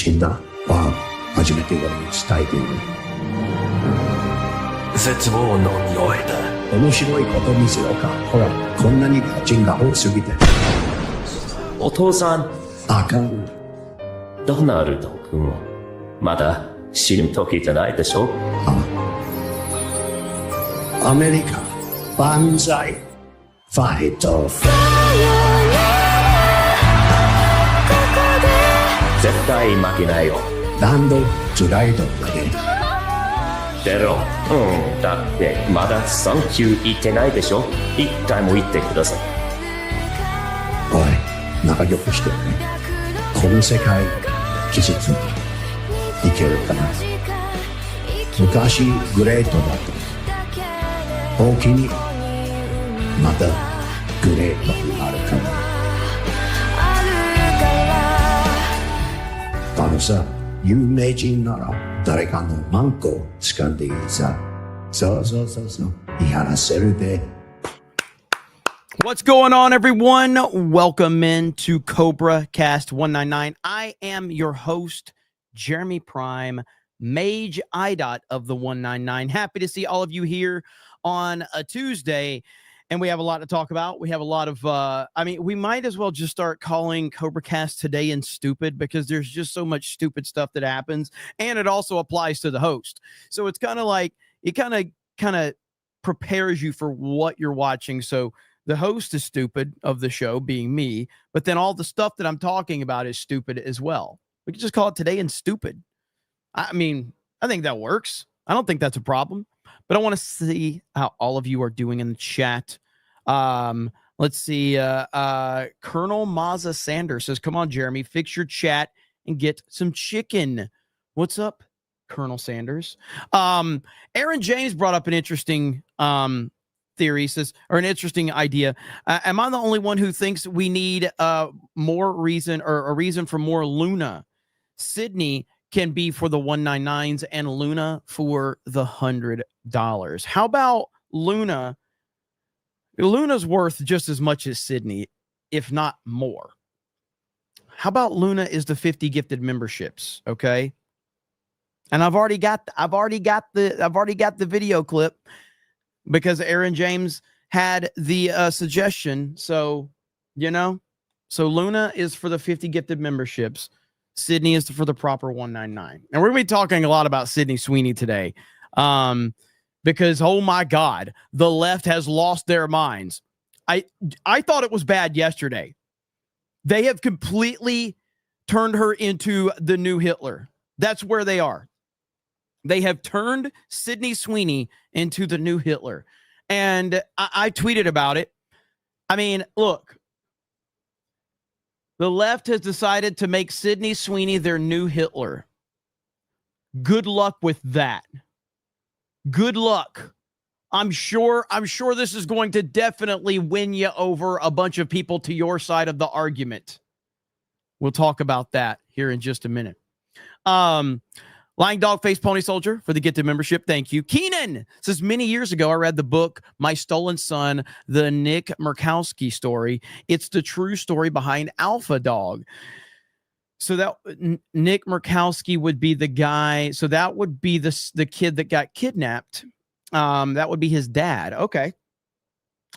死んだは初めて俺に伝えている。絶望の匂いだ。面白いこと見せようか。ほら、こんなに人が多すぎて。お父さん。あかん。ドナルド君はまだ死ぬ時じゃないでしょ。アメリカ万歳ファイト。絶対負けないよ。ランドトライドだけ出ろ。だってまだサンキュー言ってないでしょ。一回も言ってください。おい、仲良くしてね。この世界技術いけるかな。昔グレートだと大きにまたグレートになるかも。あのさ、有名人なら誰かのマンコ掴んでいいさ。そう言い話せるで。What's going on, everyone? Welcome into CobraCast 199. I am your host, Jeremy Prime, Mage IDOT of the 199. Happy to see all of you here on a Tuesday, and we have a lot to talk about. We have a lot of, we might as well just start calling CobraCast Today and Stupid, because there's just so much stupid stuff that happens, and it also applies to the host. So it's kind of like, it kind of prepares you for what you're watching. So the host is stupid of the show, being me, but then all the stuff that I'm talking about is stupid as well. We can just call it Today and Stupid. I mean, I think that works. I don't think that's a problem, but I want to see how all of you are doing in the chat. Let's see. Colonel Mazza Sanders says, come on, Jeremy, fix your chat and get some chicken. What's up, Colonel Sanders? Aaron James brought up an interesting theory, says, or an interesting idea. Am I the only one who thinks we need more reason, or a reason for more Luna? Sydney can be for the 199s and Luna for the $100. How about Luna? Luna's worth just as much as Sydney, if not more. How about Luna is the 50 gifted memberships? Okay. And I've already got the video clip, because Aaron James had the suggestion. So, so Luna is for the 50 gifted memberships. Sydney is for the proper 199. And we're going to be talking a lot about Sydney Sweeney today. Because, oh my God, the left has lost their minds. I thought it was bad yesterday. They have completely turned her into the new Hitler. That's where they are. They have turned Sydney Sweeney into the new Hitler. And I tweeted about it. I mean, look, the left has decided to make Sydney Sweeney their new Hitler. Good luck with that. Good luck. I'm sure this is going to definitely win you over a bunch of people to your side of the argument. We'll talk about that here in just a minute. Lying Dog Face Pony Soldier for the gifted membership. Thank you. Keenan says, many years ago, I read the book, My Stolen Son, the Nick Murkowski story. It's the true story behind Alpha Dog. So that Nick Murkowski would be the guy. So that would be the kid that got kidnapped. That would be his dad. Okay.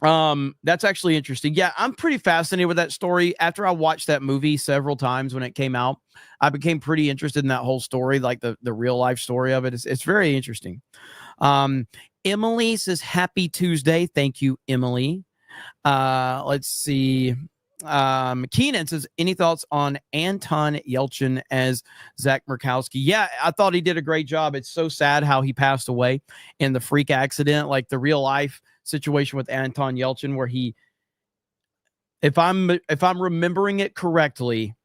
That's actually interesting. Yeah, I'm pretty fascinated with that story. After I watched that movie several times when it came out, I became pretty interested in that whole story, like the real life story of it. It's very interesting. Emily says, happy Tuesday. Thank you, Emily. Let's see. Keenan says, any thoughts on Anton Yelchin as Zach Murkowski? Yeah, I thought he did a great job. It's so sad how he passed away in the freak accident, like the real life situation with Anton Yelchin, where he, if I'm remembering it correctly,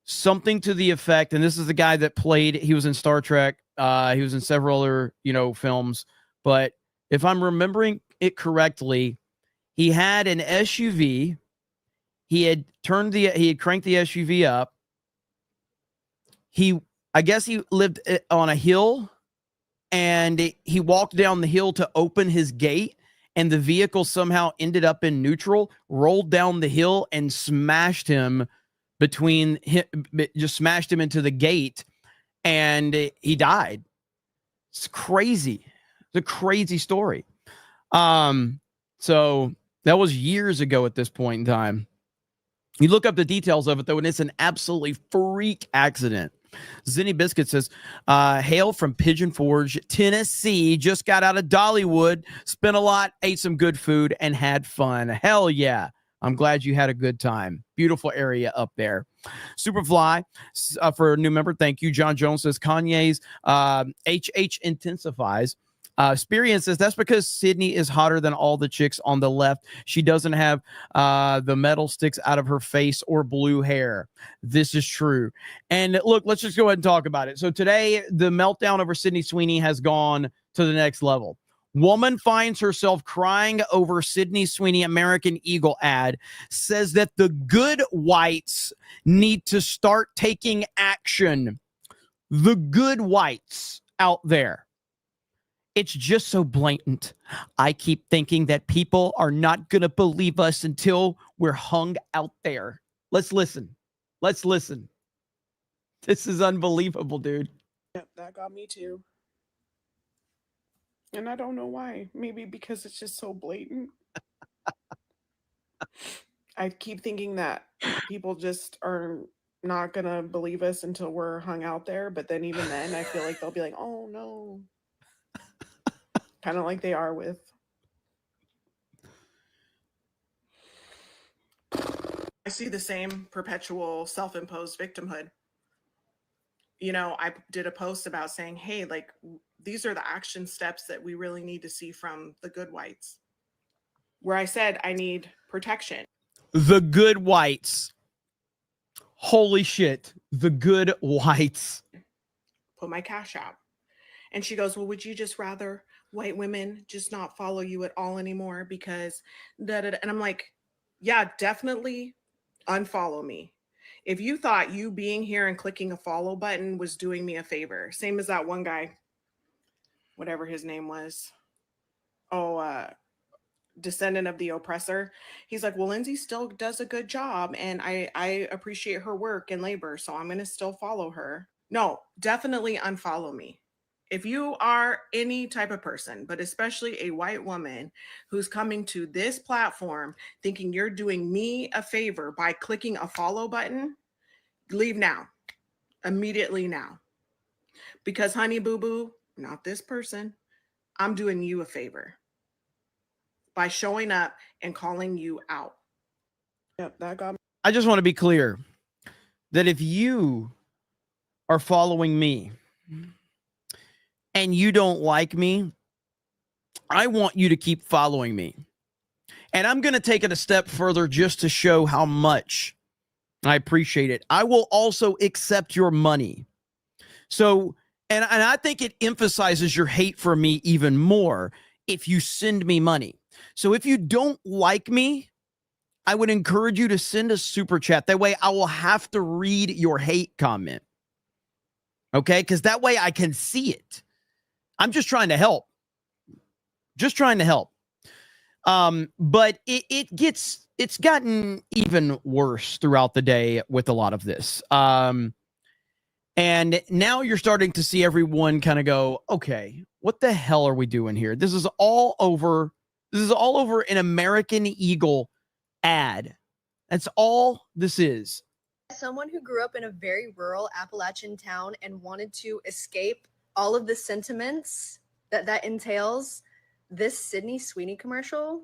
something to the effect, and this is the guy that played, he was in Star Trek, he was in several other, films, but if I'm remembering it correctly, he had an SUV. He had cranked the SUV up. I guess he lived on a hill, and he walked down the hill to open his gate, and the vehicle somehow ended up in neutral, rolled down the hill, and smashed him between him, just smashed him into the gate, and he died. It's crazy. It's a crazy story. So that was years ago at this point in time. You look up the details of it, though, and it's an absolutely freak accident. Zinny Biscuit says, hail from Pigeon Forge, Tennessee. Just got out of Dollywood, spent a lot, ate some good food, and had fun. Hell yeah. I'm glad you had a good time. Beautiful area up there. Superfly, for a new member, thank you. John Jones says, Kanye's HH intensifies. Experience says, that's because Sydney is hotter than all the chicks on the left. She doesn't have the metal sticks out of her face or blue hair. This is true. And look, let's just go ahead and talk about it. So today, the meltdown over Sydney Sweeney has gone to the next level. Woman finds herself crying over Sydney Sweeney American Eagle ad, says that the good whites need to start taking action. The good whites out there. It's just so blatant. I keep thinking that people are not going to believe us until we're hung out there. Let's listen. Let's listen. This is unbelievable, dude. Yep, that got me too. And I don't know why. Maybe because it's just so blatant. I keep thinking that people just are not going to believe us until we're hung out there. But then even then, I feel like they'll be like, oh, no. Kind of like they are with. I see the same perpetual self-imposed victimhood. You know, I did a post about saying, hey, like, these are the action steps that we really need to see from the good whites. Where I said, I need protection. The good whites. Holy shit. The good whites. Put my cash out. And she goes, well, would you just rather white women just not follow you at all anymore? Because and I'm like, yeah, definitely unfollow me. If you thought you being here and clicking a follow button was doing me a favor, same as that one guy, whatever his name was. Descendant of the oppressor. He's like, well, Lindsay still does a good job and I appreciate her work and labor, so I'm going to still follow her. No, definitely unfollow me. If you are any type of person, but especially a white woman who's coming to this platform thinking you're doing me a favor by clicking a follow button, leave now. Immediately now. Because honey boo boo, not this person, I'm doing you a favor by showing up and calling you out. Yep, that got me. I just want to be clear that if you are following me and you don't like me, I want you to keep following me. And I'm going to take it a step further just to show how much I appreciate it. I will also accept your money. So, and I think it emphasizes your hate for me even more if you send me money. So if you don't like me, I would encourage you to send a super chat. That way I will have to read your hate comment. Okay? Because that way I can see it. I'm just trying to help. Just trying to help. But it's gotten even worse throughout the day with a lot of this. And now you're starting to see everyone kind of go, okay, what the hell are we doing here? This is all over. This is all over an American Eagle ad. That's all this is. Someone who grew up in a very rural Appalachian town and wanted to escape all of the sentiments that entails, this Sydney Sweeney commercial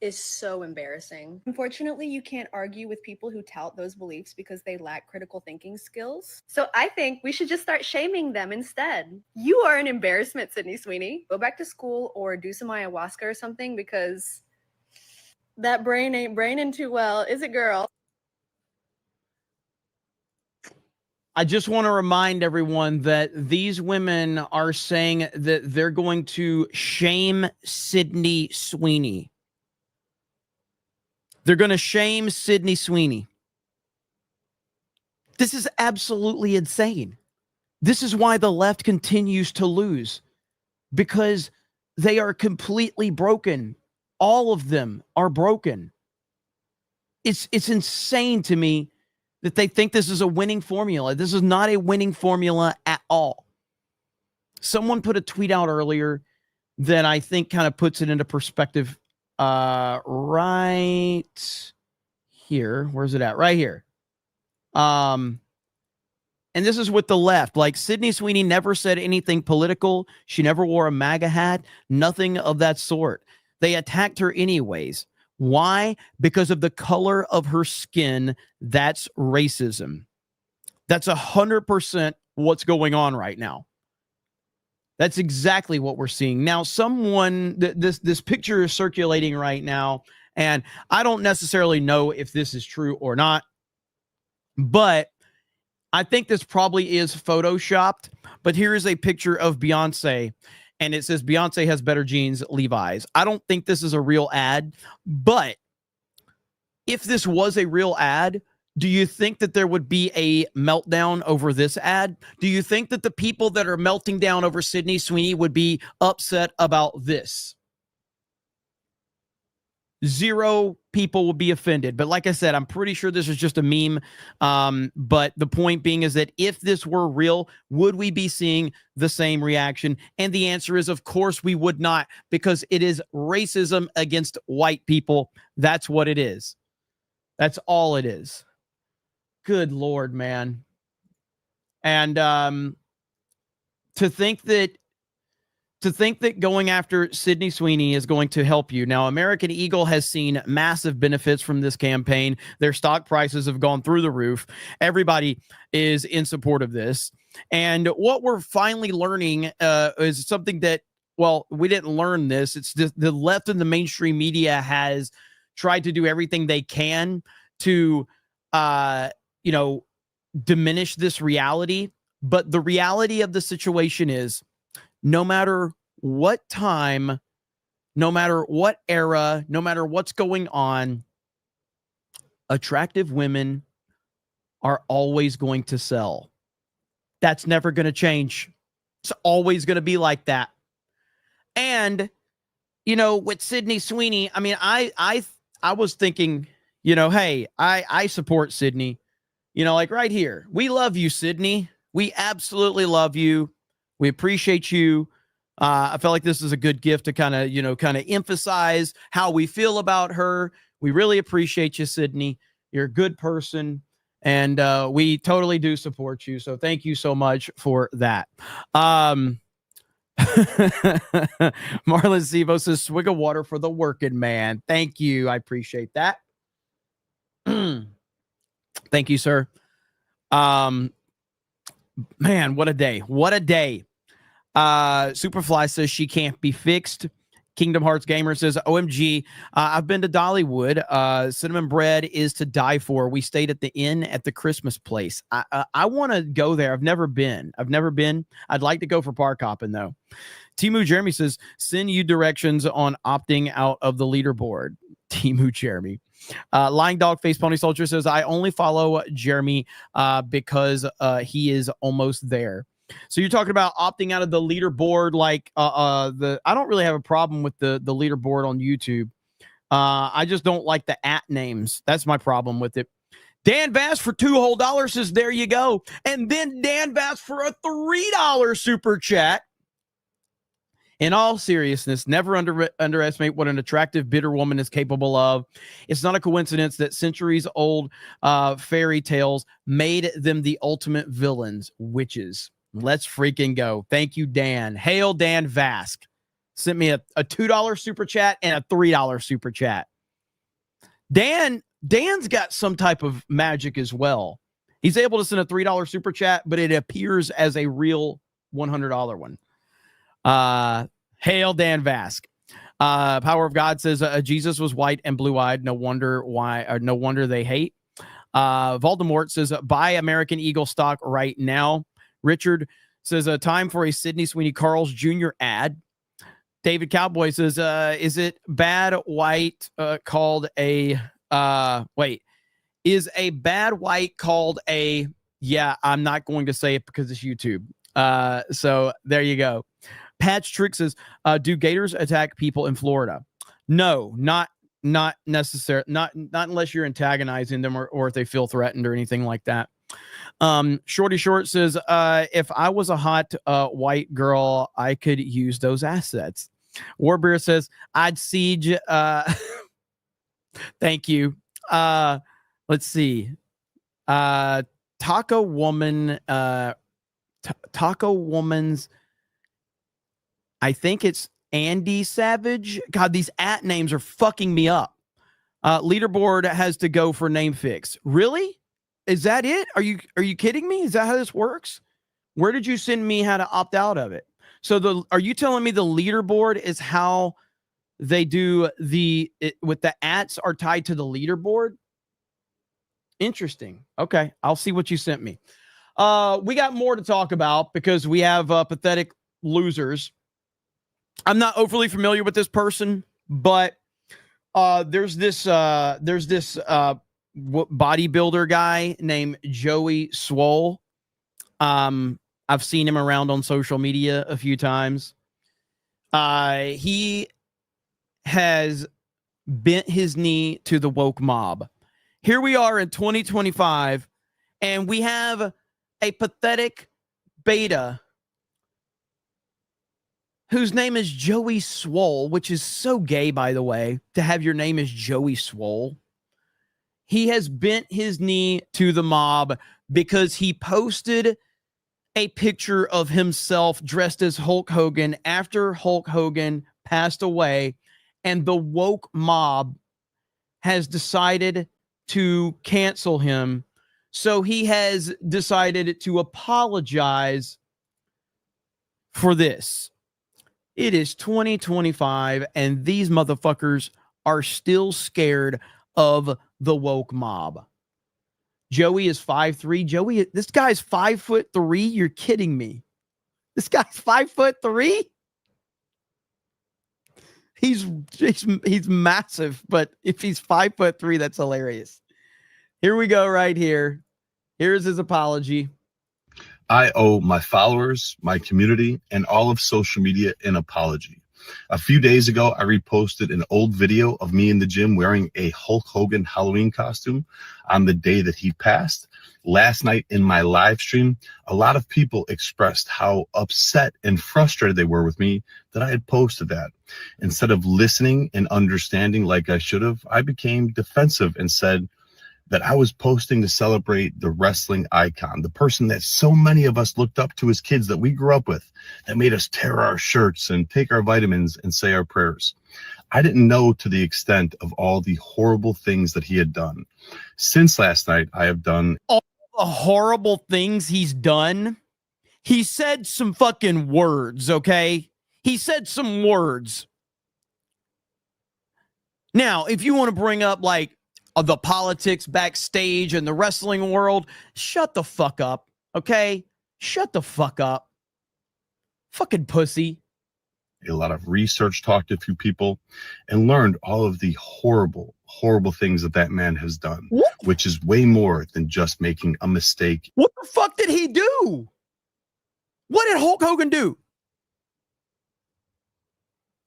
is so embarrassing. Unfortunately, you can't argue with people who tout those beliefs because they lack critical thinking skills. So I think we should just start shaming them instead. You are an embarrassment, Sydney Sweeney. Go back to school or do some ayahuasca or something, because that brain ain't braining too well, is it, girl? I just want to remind everyone that these women are saying that they're going to shame Sydney Sweeney. They're going to shame Sydney Sweeney. This is absolutely insane. This is why the left continues to lose, because they are completely broken. All of them are broken. it's insane to me that they think this is a winning formula. This is not a winning formula at all. Someone put a tweet out earlier that I think kind of puts it into perspective right here. Where's it at? Right here. And this is with the left. Like, Sydney Sweeney never said anything political. She never wore a MAGA hat. Nothing of that sort. They attacked her anyways. Why? Because of the color of her skin. That's racism. That's 100% what's going on right now. That's exactly what we're seeing. Now, this picture is circulating right now, and I don't necessarily know if this is true or not, but I think this probably is photoshopped. But here is a picture of Beyonce, and it says Beyonce has better jeans, Levi's. I don't think this is a real ad, but if this was a real ad, do you think that there would be a meltdown over this ad? Do you think that the people that are melting down over Sydney Sweeney would be upset about this? 0 people will be offended. But like I said, I'm pretty sure this is just a meme. But the point being is that if this were real, would we be seeing the same reaction? And the answer is, of course, we would not, because it is racism against white people. That's what it is. That's all it is. Good Lord, man. And to think that going after Sydney Sweeney is going to help you. Now, American Eagle has seen massive benefits from this campaign. Their stock prices have gone through the roof. Everybody is in support of this. And what we're finally learning is something that, well, we didn't learn this. It's just the left and the mainstream media has tried to do everything they can to diminish this reality. But the reality of the situation is, no matter what time, no matter what era, no matter what's going on, attractive women are always going to sell. That's never going to change. It's always going to be like that. And, with Sydney Sweeney, I mean, I was thinking, hey, I support Sydney. Like right here. We love you, Sydney. We absolutely love you. We appreciate you. I felt like this is a good gift to kind of emphasize how we feel about her. We really appreciate you, Sydney. You're a good person, and we totally do support you. So thank you so much for that. Marlon Zivo says, swig of water for the working man. Thank you. I appreciate that. Thank you, sir. Man, what a day. What a day. Superfly says she can't be fixed. Kingdom Hearts Gamer says, OMG, I've been to Dollywood. Cinnamon bread is to die for. We stayed at the inn at the Christmas place. I want to go there. I've never been. I'd like to go for park hopping, though. Timu Jeremy says, send you directions on opting out of the leaderboard. Timu Jeremy. Lying Dog Face Pony Soldier says, I only follow Jeremy because he is almost there. So you're talking about opting out of the leaderboard, like I don't really have a problem with the leaderboard on YouTube. I just don't like the @ names. That's my problem with it. Dan Bass for $2 whole says, there you go. And then Dan Bass for a $3 super chat. In all seriousness, never underestimate what an attractive, bitter woman is capable of. It's not a coincidence that centuries-old fairy tales made them the ultimate villains, witches. Let's freaking go. Thank you, Dan. Hail Dan Vask. Sent me a $2 super chat and a $3 super chat. Dan's got some type of magic as well. He's able to send a $3 super chat, but it appears as a real $100 one. Hail Dan Vask. Power of God says Jesus was white and blue-eyed. No wonder they hate. Voldemort says buy American Eagle stock right now. Richard says time for a Sydney Sweeney Carl's Jr. ad. David Cowboy says is it bad white called a is a bad white called a I'm not going to say it because it's YouTube. So there you go. Patch Trick says, do gators attack people in Florida? No, not not necessarily, not unless you're antagonizing them or if they feel threatened or anything like that. Shorty Short says, if I was a hot white girl, I could use those assets. Warbeer says, I'd siege. Thank you. Let's see. Taco Woman. Taco Woman's. I think it's Andy Savage. God, these names are fucking me up. Leaderboard has to go for name fix. Really? Is that it? Are you kidding me? Is that how this works? Where did you send me how to opt out of it? So are you telling me the leaderboard is how they do with the ats are tied to the leaderboard? Interesting. Okay, I'll see what you sent me. We got more to talk about because we have pathetic losers. I'm not overly familiar with this person, but there's this bodybuilder guy named Joey Swole. I've seen him around on social media a few times. He has bent his knee to the woke mob. Here we are in 2025, and we have a pathetic beta whose name is Joey Swole, which is so gay, by the way, to have your name as Joey Swole. He has bent his knee to the mob because he posted a picture of himself dressed as Hulk Hogan after Hulk Hogan passed away, and the woke mob has decided to cancel him. So he has decided to apologize for this. It is 2025, and these motherfuckers are still scared of the woke mob. Joey is 5'3". Joey, this guy's 5'3". You're kidding me. This guy's 5'3". He's massive, but if he's 5'3", that's hilarious. Here we go right here. Here's his apology. I owe my followers, my community, and all of social media an apology. A few days ago, I reposted an old video of me in the gym wearing a Hulk Hogan Halloween costume on the day that he passed. Last night in my live stream, a lot of people expressed how upset and frustrated they were with me that I had posted that. Instead of listening and understanding like I should have, I became defensive and said that I was posting to celebrate the wrestling icon, the person that so many of us looked up to as kids that we grew up with, that made us tear our shirts and take our vitamins and say our prayers. I didn't know to the extent of all the horrible things that he had done. Since last night, I have done all the horrible things he's done. He said some fucking words, okay? He said some words. Now, if you want to bring up like the politics backstage and the wrestling world, shut the fuck up, okay? Shut the fuck up. Fucking pussy. A lot of research, talked to a few people, and learned all of the horrible, horrible things that man has done, which is way more than just making a mistake. What the fuck did he do? What did Hulk Hogan do?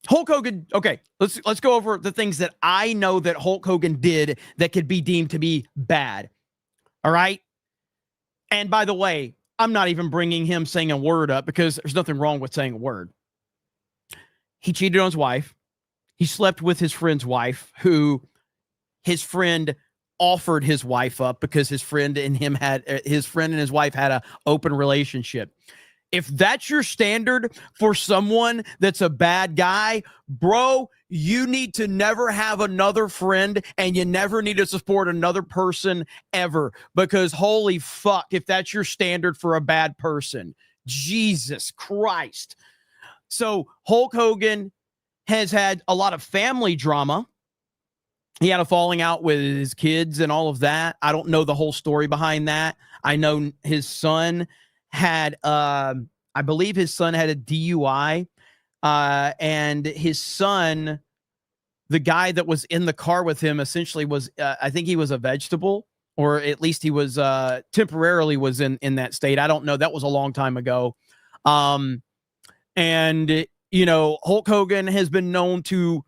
Hulk Hogan, okay, let's go over the things that I know that Hulk Hogan did that could be deemed to be bad. All right? And by the way, I'm not even bringing him saying a word up because there's nothing wrong with saying a word. He cheated on his wife. He slept with his friend's wife, who his friend offered his wife up because his friend and his wife had an open relationship. If that's your standard for someone that's a bad guy, bro, you need to never have another friend and you never need to support another person ever, because holy fuck, if that's your standard for a bad person, Jesus Christ. So Hulk Hogan has had a lot of family drama. He had a falling out with his kids and all of that. I don't know the whole story behind that. I know his son had, I believe his son had a DUI, and his son, the guy that was in the car with him, essentially was, I think he was a vegetable, or at least he was temporarily was in that state. I don't know. That was a long time ago. And, you know, Hulk Hogan has been known to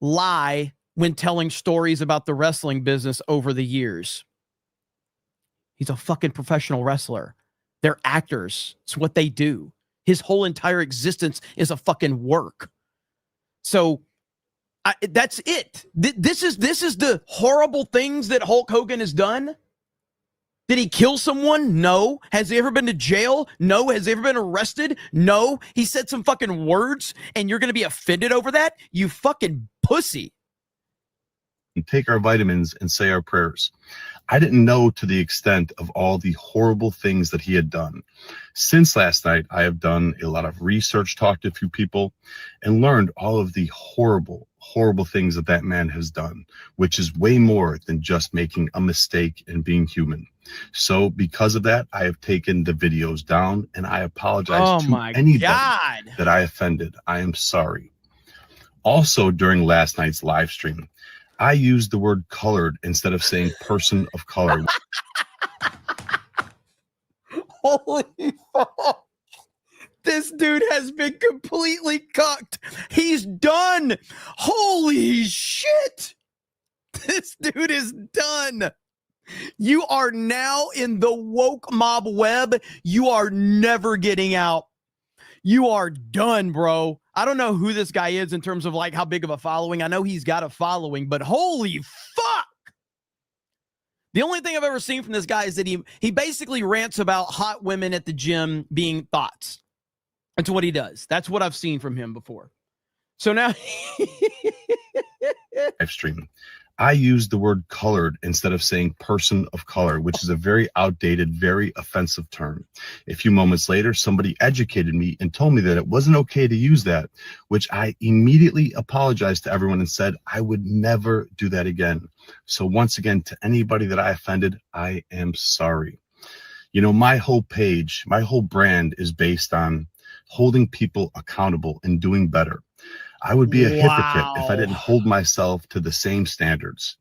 lie when telling stories about the wrestling business over the years. He's a fucking professional wrestler. They're actors. It's what they do. His whole entire existence is a fucking work. So that's it. This is the horrible things that Hulk Hogan has done. Did he kill someone? No. Has he ever been to jail? No. Has he ever been arrested? No. He said some fucking words and you're going to be offended over that? You fucking pussy. Take our vitamins and say our prayers. I didn't know to the extent of all the horrible things that he had done. Since last night, I have done a lot of research, talked to a few people, and learned all of the horrible, horrible things that that man has done, which is way more than just making a mistake and being human. So because of that, I have taken the videos down and I apologize to anybody that I offended. I am sorry. Also, during last night's live stream, I used the word colored instead of saying person of color. Holy fuck. This dude has been completely cucked. He's done. Holy shit. This dude is done. You are now in the woke mob web. You are never getting out. You are done, bro. I don't know who this guy is in terms of like how big of a following. I know he's got a following, but holy fuck. The only thing I've ever seen from this guy is that he basically rants about hot women at the gym being thoughts. That's what he does. That's what I've seen from him before. So now live stream. I used the word colored instead of saying person of color, which is a very outdated, very offensive term. A few moments later, somebody educated me and told me that it wasn't okay to use that, which I immediately apologized to everyone and said I would never do that again. So once again, to anybody that I offended, I am sorry. You know, my whole page, my whole brand is based on holding people accountable and doing better. I would be a hypocrite if I didn't hold myself to the same standards.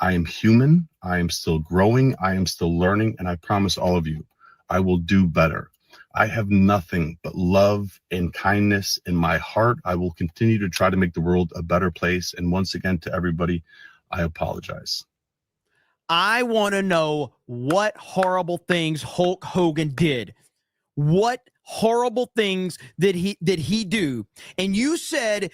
I am human. I am still growing. I am still learning. And I promise all of you, I will do better. I have nothing but love and kindness in my heart. I will continue to try to make the world a better place. And once again, to everybody, I apologize. I want to know what horrible things Hulk Hogan did. What horrible things did he do? And you said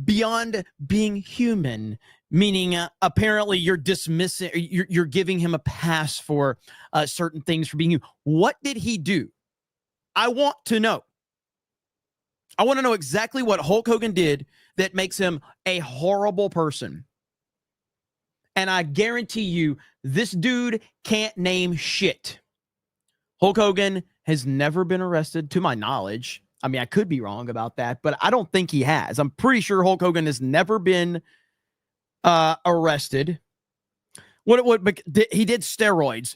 beyond being human, meaning apparently you're dismissing, you're giving him a pass for certain things for being human. What did he do? I want to know. I want to know exactly what Hulk Hogan did that makes him a horrible person. And I guarantee you, this dude can't name shit. Hulk Hogan has never been arrested, to my knowledge. I mean, I could be wrong about that, but I don't think he has. I'm pretty sure Hulk Hogan has never been arrested. He did steroids.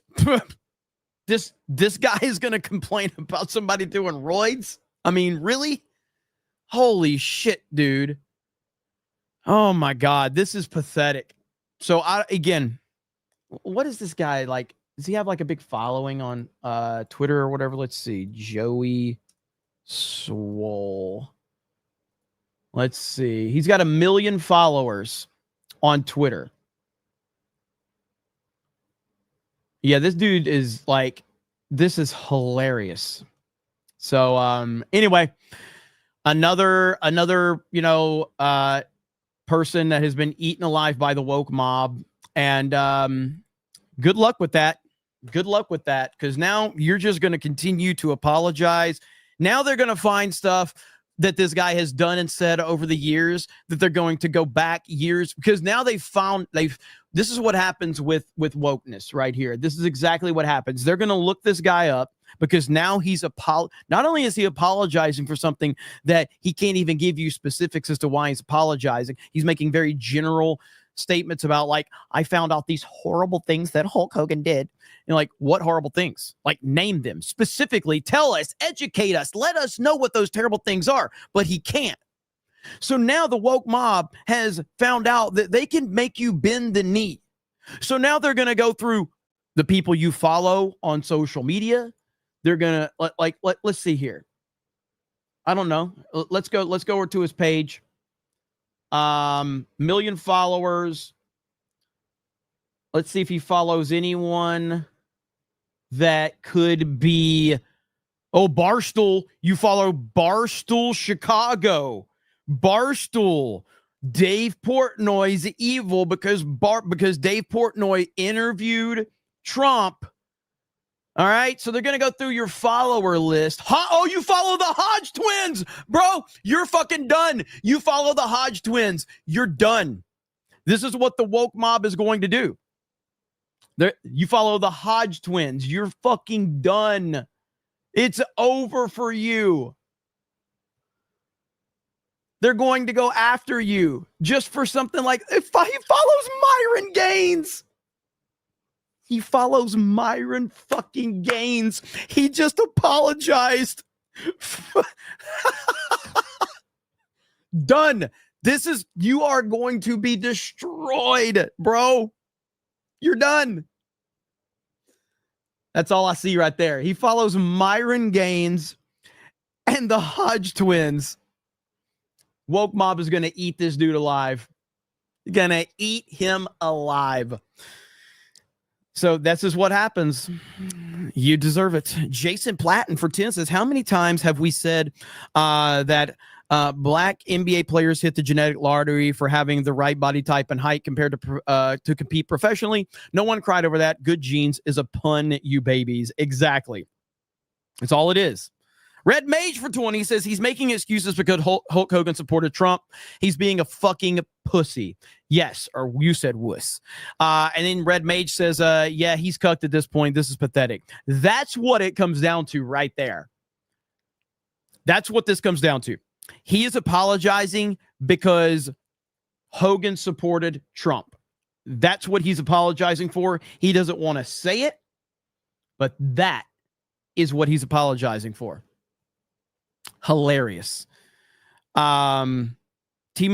This guy is going to complain about somebody doing roids? I mean, really? Holy shit, dude. Oh my God, this is pathetic. So again, what is this guy like? Does he have like a big following on Twitter or whatever? Let's see. Joey Swole. Let's see. He's got 1 million followers on Twitter. Yeah, this dude is like, this is hilarious. So anyway, another person that has been eaten alive by the woke mob, and good luck with that. Good luck with that, because now you're just going to continue to apologize. Now they're going to find stuff that this guy has done and said over the years that they're going to go back years, because now this is what happens with wokeness right here. This is exactly what happens. They're going to look this guy up because now not only is he apologizing for something that he can't even give you specifics as to why he's apologizing, he's making very general statements about, like, I found out these horrible things that Hulk Hogan did. And like, what horrible things? Like, name them specifically, tell us, educate us, let us know what those terrible things are. But he can't. So now the woke mob has found out that they can make you bend the knee. So now they're going to go through the people you follow on social media. They're going to let's see here. I don't know. Let's go over to his page. Million followers. Let's see if he follows anyone that could be. Oh, Barstool. You follow Barstool Chicago. Barstool. Dave Portnoy's evil because Dave Portnoy interviewed Trump. All right, so they're going to go through your follower list. Oh, you follow the Hodge twins, bro. You're fucking done. You follow the Hodge twins. You're done. This is what the woke mob is going to do. You follow the Hodge twins. You're fucking done. It's over for you. They're going to go after you just for something like, he follows Myron Gaines. He follows Myron fucking Gaines. He just apologized. Done. You are going to be destroyed, bro. You're done. That's all I see right there. He follows Myron Gaines and the Hodge twins. Woke mob is going to eat this dude alive. Going to eat him alive. So that's just what happens. You deserve it. Jason Platten for 10 says, how many times have we said that black NBA players hit the genetic lottery for having the right body type and height compared to compete professionally? No one cried over that. Good genes is a pun, you babies. Exactly. That's all it is. Red Mage for 20 says he's making excuses because Hulk Hogan supported Trump. He's being a fucking pussy. Yes, or you said wuss. And then Red Mage says, yeah, he's cucked at this point. This is pathetic. That's what it comes down to right there. That's what this comes down to. He is apologizing because Hogan supported Trump. That's what he's apologizing for. He doesn't want to say it, but that is what he's apologizing for. Hilarious. Timu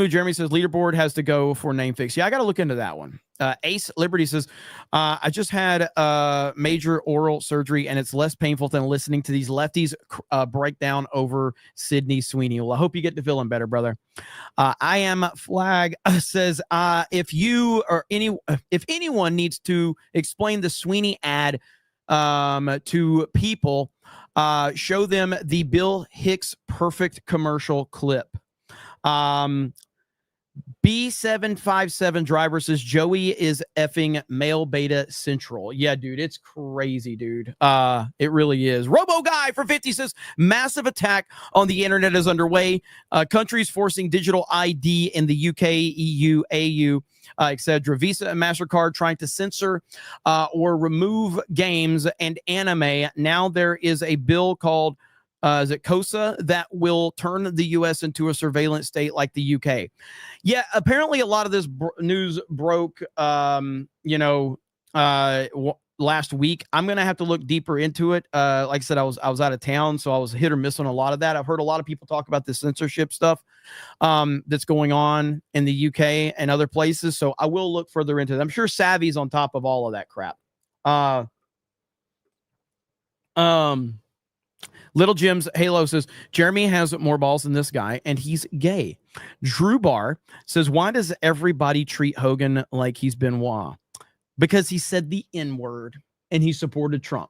Jeremy says leaderboard has to go for name fix. Yeah, I got to look into that one. Ace Liberty says, I just had major oral surgery and it's less painful than listening to these lefties break down over Sydney Sweeney. Well, I hope you get to feeling better, brother. I am Flag says, if anyone needs to explain the Sweeney ad to people, show them the Bill Hicks perfect commercial clip. B757 driver says Joey is effing male beta central. Yeah, dude, it's crazy, dude. It really is. Robo Guy for 50 says massive attack on the internet is underway. Countries forcing digital ID in the UK, EU, AU, etc. Visa and MasterCard trying to censor or remove games and anime. Now there is a bill called is it COSA that will turn the U.S. into a surveillance state like the UK. Yeah, apparently a lot of this news broke, last week. I'm going to have to look deeper into it. Like I said, I was out of town, so I was hit or miss on a lot of that. I've heard a lot of people talk about the censorship stuff that's going on in the UK and other places, so I will look further into it. I'm sure Savvy's on top of all of that crap. Little Jim's Halo says, Jeremy has more balls than this guy, and he's gay. Drew Barr says, why does everybody treat Hogan like he's Benoit? Because he said the N-word, and he supported Trump.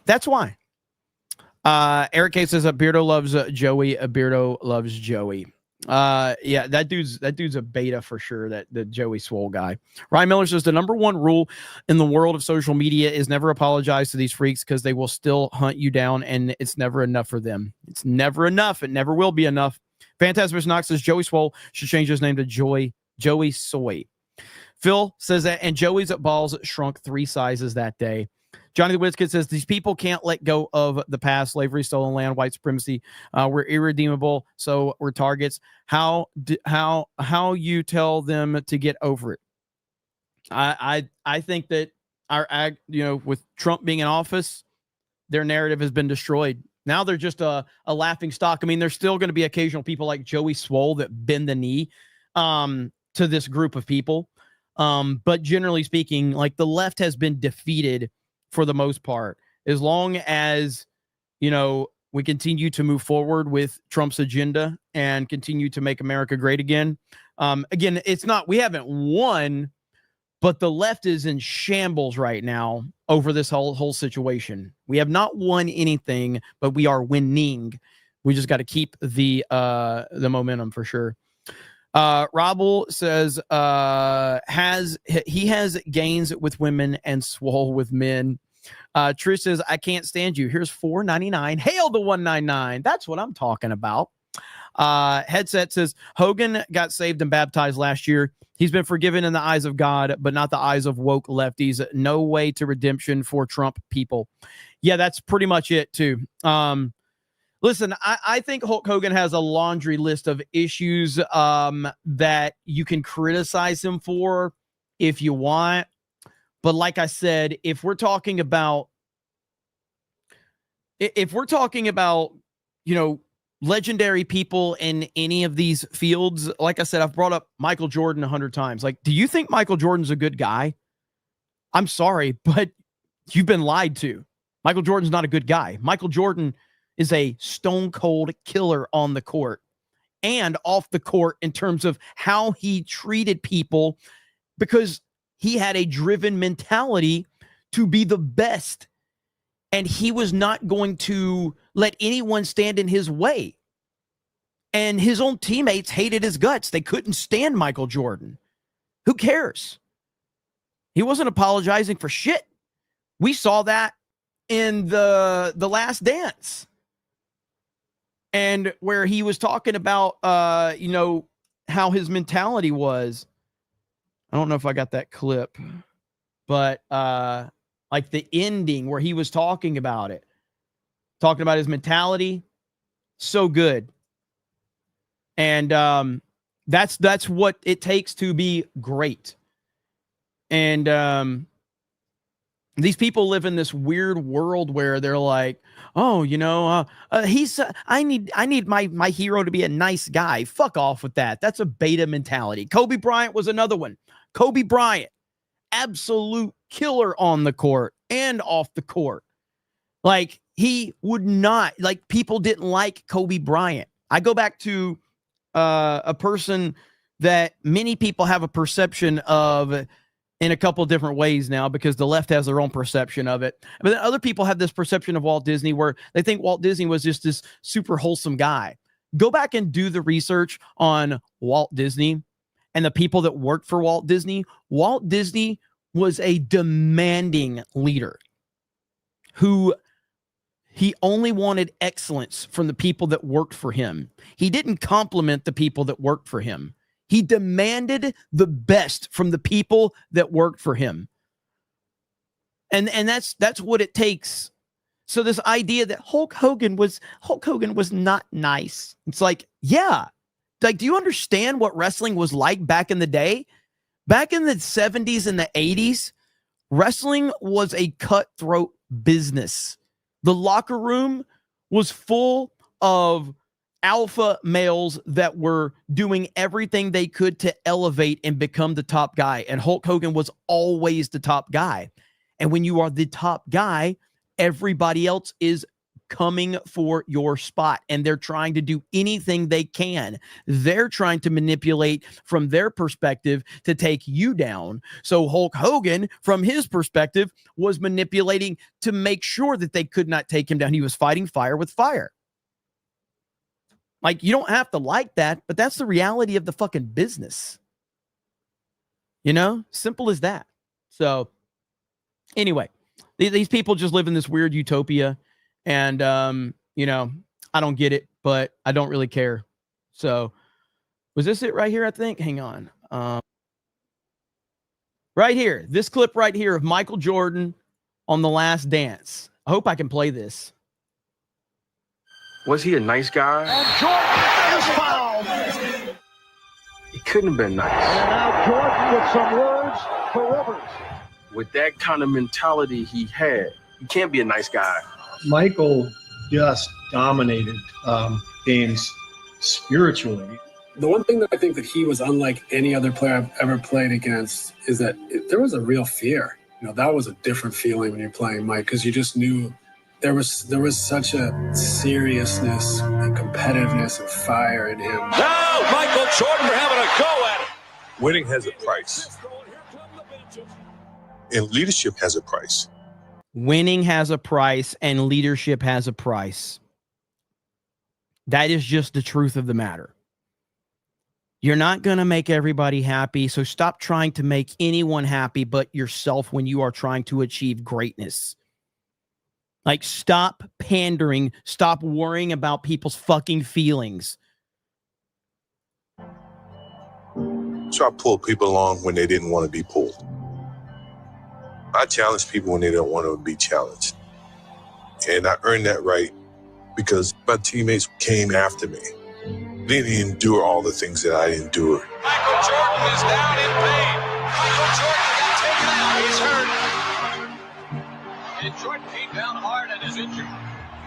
That's why. Eric K says, Beardo loves Joey. Beardo loves Joey. Yeah, that dude's a beta for sure, the Joey Swole guy. Ryan Miller says the number one rule in the world of social media is never apologize to these freaks because they will still hunt you down and it's never enough for them. It's never enough. It never will be enough. Phantasmus Knox says Joey Swole should change his name to Joey Soy. Phil says that, and Joey's balls shrunk 3 sizes that day. Johnny the Wizkid says these people can't let go of the past: slavery, stolen land, white supremacy. We're irredeemable, so we're targets. How you tell them to get over it? I think that with Trump being in office, their narrative has been destroyed. Now they're just a laughing stock. I mean, there's still going to be occasional people like Joey Swole that bend the knee to this group of people. But generally speaking, like the left has been defeated for the most part. As long as, we continue to move forward with Trump's agenda and continue to make America great again. Again, it's not, we haven't won, but the left is in shambles right now over this whole situation. We have not won anything, but we are winning. We just got to keep the momentum for sure. Robble says he has gains with women and Swole with men. Trish says, I can't stand you. Here's $4.99. Hail the 199. That's what I'm talking about. Headset says Hogan got saved and baptized last year. He's been forgiven in the eyes of God, but not the eyes of woke lefties. No way to redemption for Trump people. Yeah, that's pretty much it too. Listen, I think Hulk Hogan has a laundry list of issues that you can criticize him for if you want. But like I said, if we're talking about, legendary people in any of these fields, like I said, I've brought up Michael Jordan 100 times. Like, do you think Michael Jordan's a good guy? I'm sorry, but you've been lied to. Michael Jordan's not a good guy. Michael Jordan is a stone cold killer on the court and off the court in terms of how he treated people, because he had a driven mentality to be the best. And he was not going to let anyone stand in his way. And his own teammates hated his guts. They couldn't stand Michael Jordan. Who cares? He wasn't apologizing for shit. We saw that in the Last Dance. And where he was talking about, how his mentality was. I don't know if I got that clip, but like the ending where he was talking about his mentality, so good. And that's what it takes to be great. And these people live in this weird world where they're like, oh, I need my hero to be a nice guy. Fuck off with that. That's a beta mentality. Kobe Bryant was another one. Kobe Bryant, absolute killer on the court and off the court. Like, he would not, like, people didn't like Kobe Bryant. I go back to a person that many people have a perception of in a couple of different ways now, because the left has their own perception of it. But then other people have this perception of Walt Disney where they think Walt Disney was just this super wholesome guy. Go back and do the research on Walt Disney and the people that worked for Walt Disney. Walt Disney was a demanding leader who he only wanted excellence from the people that worked for him. He didn't compliment the people that worked for him. He demanded the best from the people that worked for him. And that's what it takes. So this idea that Hulk Hogan was not nice. It's like, yeah. Like, do you understand what wrestling was like back in the day? Back in the 70s and the 80s, wrestling was a cutthroat business. The locker room was full of alpha males that were doing everything they could to elevate and become the top guy. And Hulk Hogan was always the top guy. And when you are the top guy, everybody else is coming for your spot, and they're trying to do anything they can. They're trying to manipulate from their perspective to take you down. So Hulk Hogan, from his perspective, was manipulating to make sure that they could not take him down. He was fighting fire with fire. Like, you don't have to like that, but that's the reality of the fucking business. Simple as that. So anyway, these people just live in this weird utopia. And, I don't get it, but I don't really care. So was this it right here? I think, hang on. Right here, this clip right here of Michael Jordan on The Last Dance. I hope I can play this. Was he a nice guy? And Jordan is fouled. He couldn't have been nice. And now Jordan with some words for Rivers. With that kind of mentality he had, you can't be a nice guy. Michael just dominated games spiritually. The one thing that I think that he was unlike any other player I've ever played against is that there was a real fear. That was a different feeling when you're playing Mike, because you just knew there was such a seriousness and competitiveness and fire in him. Now Michael Jordan having a go at it. Winning has a price, and leadership has a price. Winning has a price, and leadership has a price. That is just the truth of the matter. You're not going to make everybody happy, so stop trying to make anyone happy but yourself when you are trying to achieve greatness. Like, stop pandering. Stop worrying about people's fucking feelings. So I pulled people along when they didn't want to be pulled. I challenge people when they don't want to be challenged. And I earned that right because my teammates came after me. They didn't endure all the things that I endured. Michael Jordan is down in pain. Michael Jordan got taken out. He's hurt. And Jordan came down hard and is injured.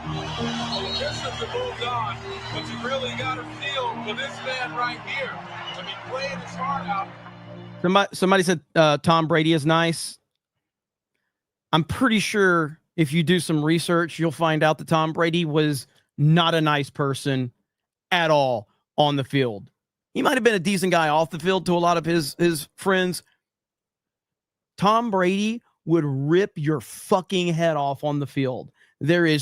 Well, the Pistons have moved on, but you really got to feel for this man right here. I mean, playing his heart out. Somebody said Tom Brady is nice. I'm pretty sure if you do some research, you'll find out that Tom Brady was not a nice person at all on the field. He might have been a decent guy off the field to a lot of his friends. Tom Brady would rip your fucking head off on the field. There are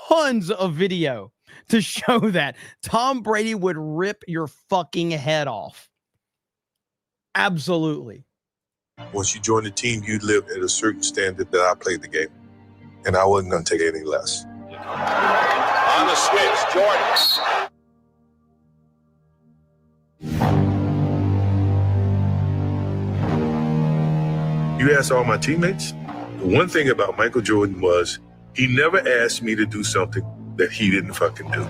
tons of video to show that. Tom Brady would rip your fucking head off. Absolutely. Once you joined the team, you lived at a certain standard that I played the game. And I wasn't going to take any less. On the switch, Jordan. You ask all my teammates, the one thing about Michael Jordan was he never asked me to do something that he didn't fucking do.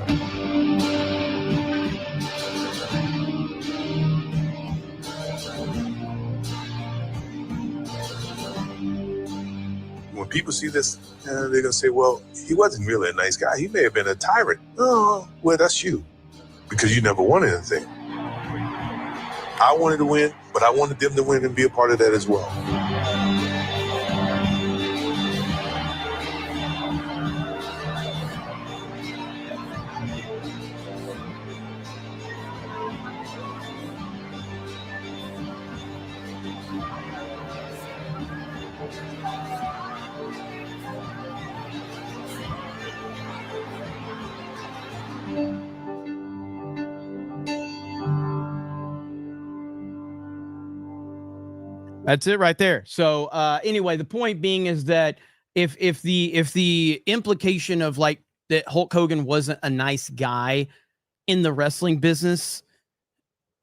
When people see this, they're going to say, well, he wasn't really a nice guy. He may have been a tyrant. Oh, well, that's you, because you never won anything. I wanted to win, but I wanted them to win and be a part of that as well. That's it right there. So anyway, the point being is that if the implication of like that Hulk Hogan wasn't a nice guy in the wrestling business,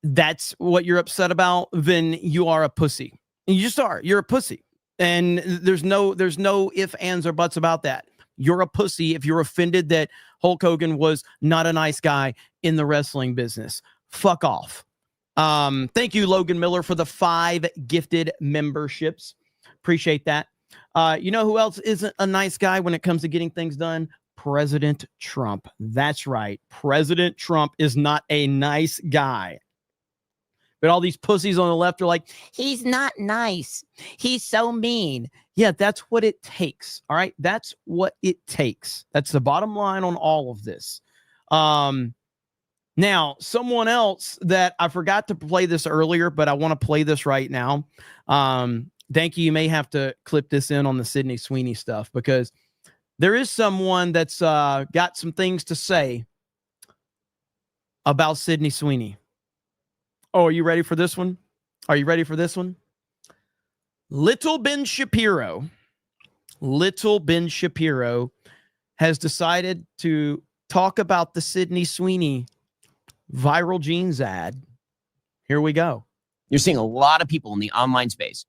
that's what you're upset about, then you are a pussy. And you just are. You're a pussy. And there's no ifs, ands, or buts about that. You're a pussy if you're offended that Hulk Hogan was not a nice guy in the wrestling business. Fuck off. Thank you, Logan Miller, for the 5 gifted memberships. Appreciate that. You know who else isn't a nice guy when it comes to getting things done? President Trump. That's right. President Trump is not a nice guy. But all these pussies on the left are like, he's not nice. He's so mean. Yeah, that's what it takes. All right. That's what it takes. That's the bottom line on all of this. Now, someone else that I forgot to play this earlier, but I want to play this right now. Thank you. You may have to clip this in on the Sydney Sweeney stuff because there is someone that's got some things to say about Sydney Sweeney. Oh, are you ready for this one? Are you ready for this one? Little Ben Shapiro has decided to talk about the Sydney Sweeney viral jeans ad. Here we go. You're seeing a lot of people in the online space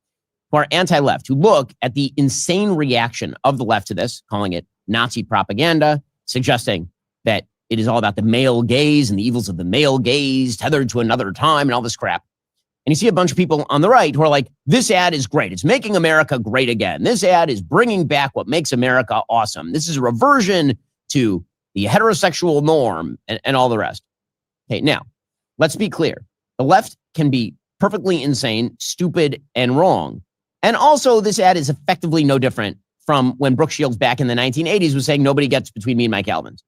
who are anti-left, who look at the insane reaction of the left to this, calling it Nazi propaganda, suggesting that it is all about the male gaze and the evils of the male gaze tethered to another time and all this crap. And you see a bunch of people on the right who are like, this ad is great. It's making America great again. This ad is bringing back what makes America awesome. This is a reversion to the heterosexual norm and all the rest. Okay, now, let's be clear. The left can be perfectly insane, stupid, and wrong. And also, this ad is effectively no different from when Brooke Shields back in the 1980s was saying nobody gets between me and my Calvins.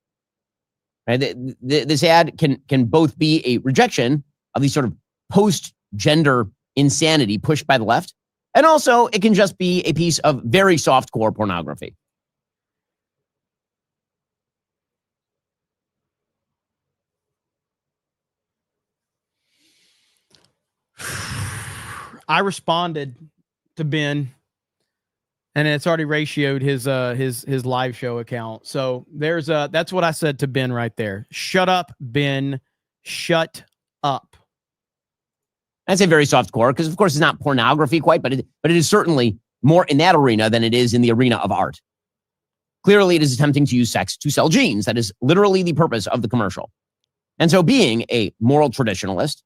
Right? This ad can both be a rejection of these sort of post-gender insanity pushed by the left, and also it can just be a piece of very soft-core pornography. I responded to Ben, and it's already ratioed his live show account. So that's what I said to Ben right there. Shut up, Ben. Shut up. I'd say very soft core because, of course, it's not pornography quite, but it is certainly more in that arena than it is in the arena of art. Clearly, it is attempting to use sex to sell jeans. That is literally the purpose of the commercial. And so, being a moral traditionalist,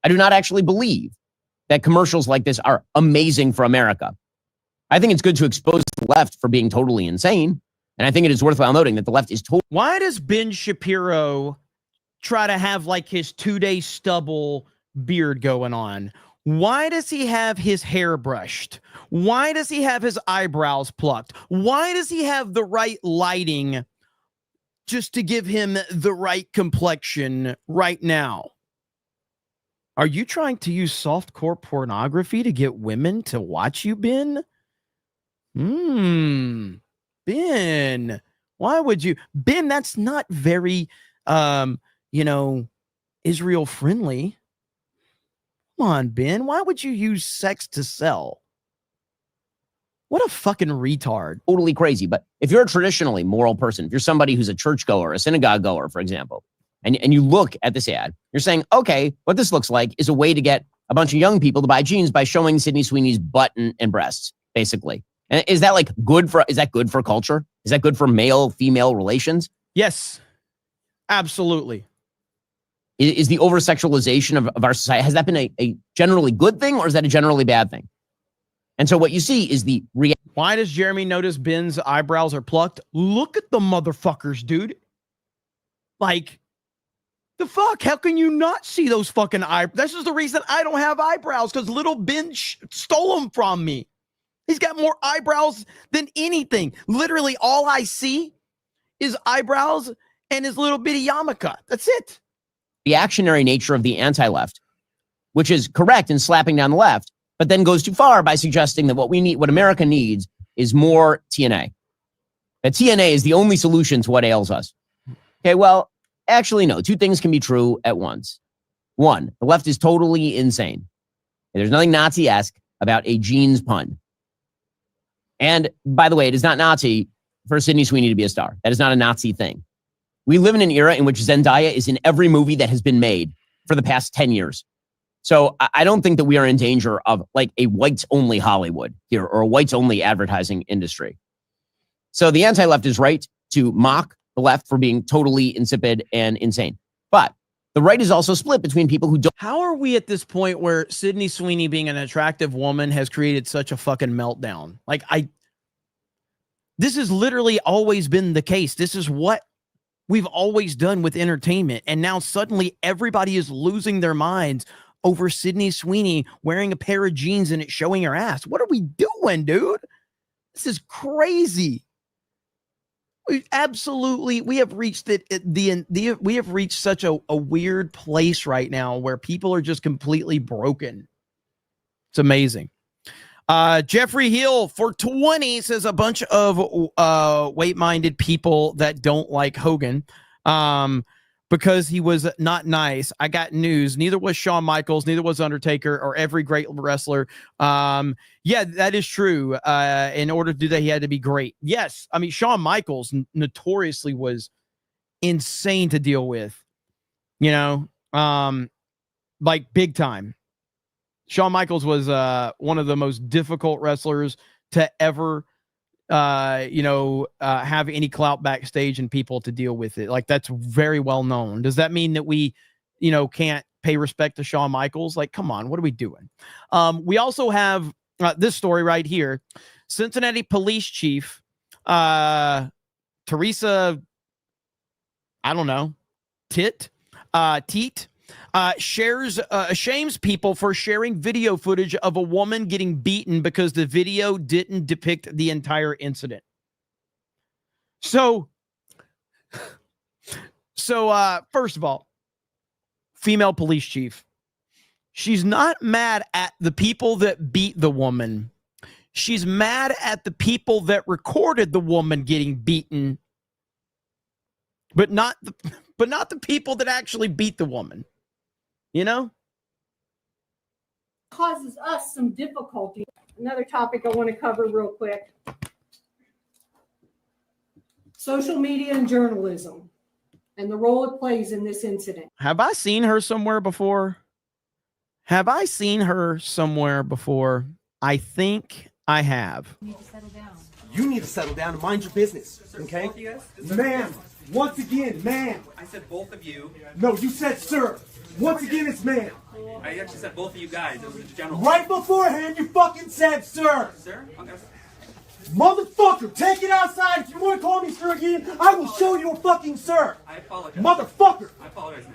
I do not actually believe that commercials like this are amazing for America. I think it's good to expose the left for being totally insane. And I think it is worthwhile noting that the left is totally. Why does Ben Shapiro try to have like his 2-day stubble beard going on? Why does he have his hair brushed? Why does he have his eyebrows plucked? Why does he have the right lighting just to give him the right complexion right now? Are you trying to use softcore pornography to get women to watch you, Ben? Ben, why would you? Ben, that's not very, Israel friendly. Come on, Ben. Why would you use sex to sell? What a fucking retard. Totally crazy. But if you're a traditionally moral person, if you're somebody who's a churchgoer, a synagogue goer, for example, and you look at this ad, you're saying, okay, what this looks like is a way to get a bunch of young people to buy jeans by showing Sydney Sweeney's butt and breasts, basically. And is that good for culture? Is that good for male-female relations? Yes, absolutely. Is the over-sexualization of our society, has that been a generally good thing, or is that a generally bad thing? And so what you see is why does Jeremy notice Ben's eyebrows are plucked? Look at the motherfuckers, dude. Like, the fuck? How can you not see those fucking eyebrows? This is the reason I don't have eyebrows, because little Ben stole them from me. He's got more eyebrows than anything. Literally, all I see is eyebrows and his little bitty yarmulke. That's it. Reactionary nature of the anti-left, which is correct in slapping down the left, but then goes too far by suggesting that what America needs is more TNA. That TNA is the only solution to what ails us. Okay, well, actually, no. Two things can be true at once. One, the left is totally insane. There's nothing Nazi-esque about a jeans pun. And by the way, it is not Nazi for Sydney Sweeney to be a star. That is not a Nazi thing. We live in an era in which Zendaya is in every movie that has been made for the past 10 years. So I don't think that we are in danger of like a whites-only Hollywood here or a whites-only advertising industry. So the anti-left is right to mock the left for being totally insipid and insane. But the right is also split between people who don't. How are we at this point where Sydney Sweeney being an attractive woman has created such a fucking meltdown? This has literally always been the case. This is what we've always done with entertainment. And now suddenly everybody is losing their minds over Sydney Sweeney wearing a pair of jeans and it showing her ass. What are we doing, dude? This is crazy. We have reached we have reached such a weird place right now where people are just completely broken. It's amazing. Jeffrey Hill for 20 says a bunch of weight-minded people that don't like Hogan because he was not nice. I got news. Neither was Shawn Michaels, neither was Undertaker or every great wrestler. Yeah, that is true. In order to do that, he had to be great. Yes. I mean, Shawn Michaels notoriously was insane to deal with, like big time. Shawn Michaels was one of the most difficult wrestlers to ever, have any clout backstage and people to deal with it. Like, that's very well known. Does that mean that we, can't pay respect to Shawn Michaels? Like, come on, what are we doing? We also have this story right here. Cincinnati police chief, Teresa, I don't know, Teat, shames people for sharing video footage of a woman getting beaten because the video didn't depict the entire incident. So first of all, female police chief. She's not mad at the people that beat the woman. She's mad at the people that recorded the woman getting beaten, but not the people that actually beat the woman. You know? Causes us some difficulty. Another topic I want to cover real quick. Social media and journalism and the role it plays in this incident. Have I seen her somewhere before? I think I have. You need to settle down. You need to settle down and mind your business, okay? Ma'am, once again, ma'am. I said both of you. No, you said sir. Once again, it's ma'am. I actually said both of you guys. It was a general. Right beforehand, you fucking said sir. Sir? Okay. Motherfucker, take it outside. If you want to call me sir again, I will show you a fucking sir. I apologize. Motherfucker. I apologize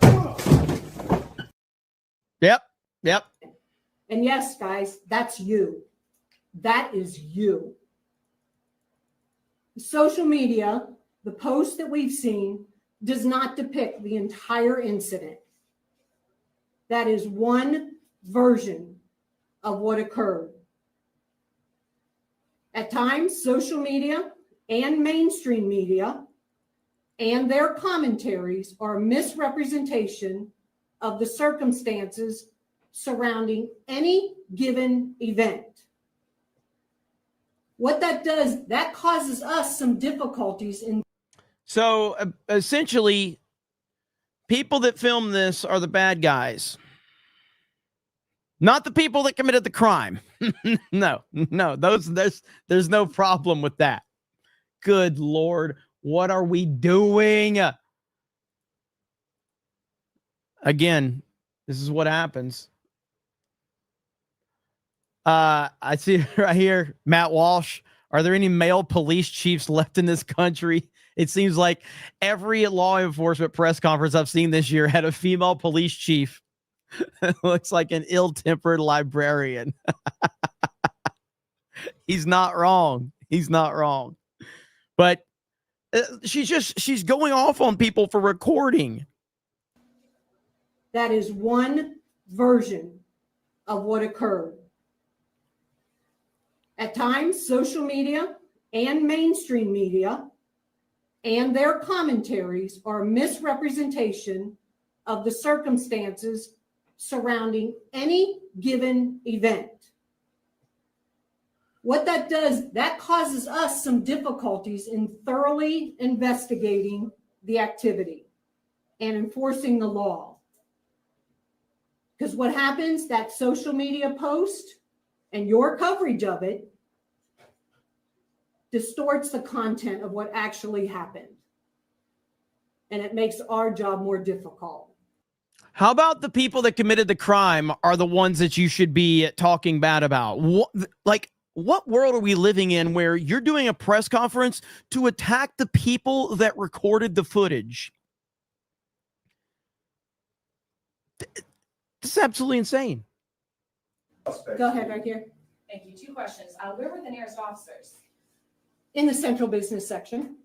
now. Yep. And yes, guys, that's you. That is you. Social media, the post that we've seen, does not depict the entire incident. That is one version of what occurred. At times, social media and mainstream media and their commentaries are a misrepresentation of the circumstances surrounding any given event. What that does, that causes us some difficulties in. So essentially, people that film this are the bad guys, not the people that committed the crime. No, there's no problem with that. Good Lord, what are we doing? Again, this is what happens. I see right here, Matt Walsh. Are there any male police chiefs left in this country? It seems like every law enforcement press conference I've seen this year had a female police chief. Looks like an ill-tempered librarian. He's not wrong. But she's going off on people for recording. That is one version of what occurred. At times, social media and mainstream media and their commentaries are a misrepresentation of the circumstances surrounding any given event. What that does, that causes us some difficulties in thoroughly investigating the activity and enforcing the law. Because what happens, that social media post and your coverage of it distorts the content of what actually happened. And it makes our job more difficult. How about the people that committed the crime are the ones that you should be talking bad about? What world are we living in where you're doing a press conference to attack the people that recorded the footage? This is absolutely insane. Go ahead, right here. Thank you. 2 questions. Where were the nearest officers? In the central business section.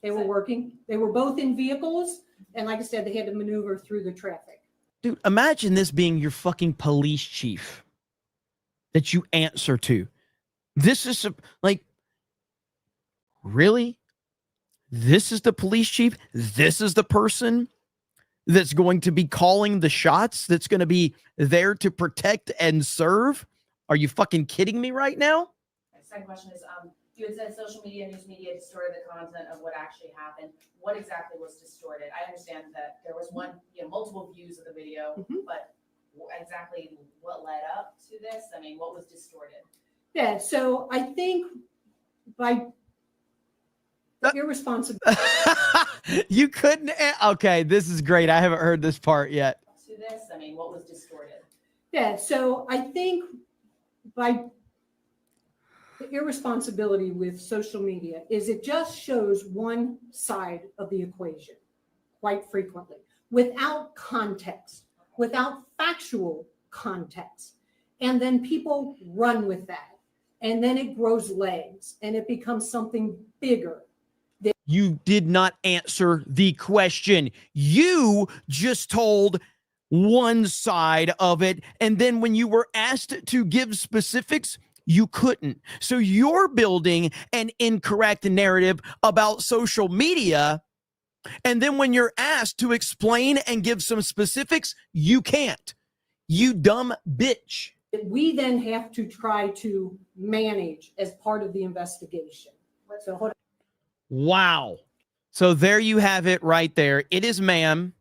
They were working. They were both in vehicles. And like I said, they had to maneuver through the traffic. Dude, imagine this being your fucking police chief that you answer to. This is really? This is the police chief? This is the person that's going to be calling the shots, that's going to be there to protect and serve? Are you fucking kidding me right now? My second question is, you had said social media and news media distorted the content of what actually happened. What exactly was distorted? I understand that there was multiple views of the video, but exactly what led up to this? I mean, what was distorted? Yeah, so I think by irresponsible. You couldn't. Okay, this is great. I haven't heard this part yet. To this, I mean, what was distorted? Yeah, so I think by the irresponsibility with social media is it just shows one side of the equation quite frequently. without context, without factual context. And then people run with that. And then it grows legs and it becomes something bigger. You did not answer the question. You just told one side of it. And then when you were asked to give specifics, you couldn't. So you're building an incorrect narrative about social media. And then when you're asked to explain and give some specifics, you can't. You dumb bitch. We then have to try to manage as part of the investigation. So hold on. Wow. So there you have it right there. It is ma'am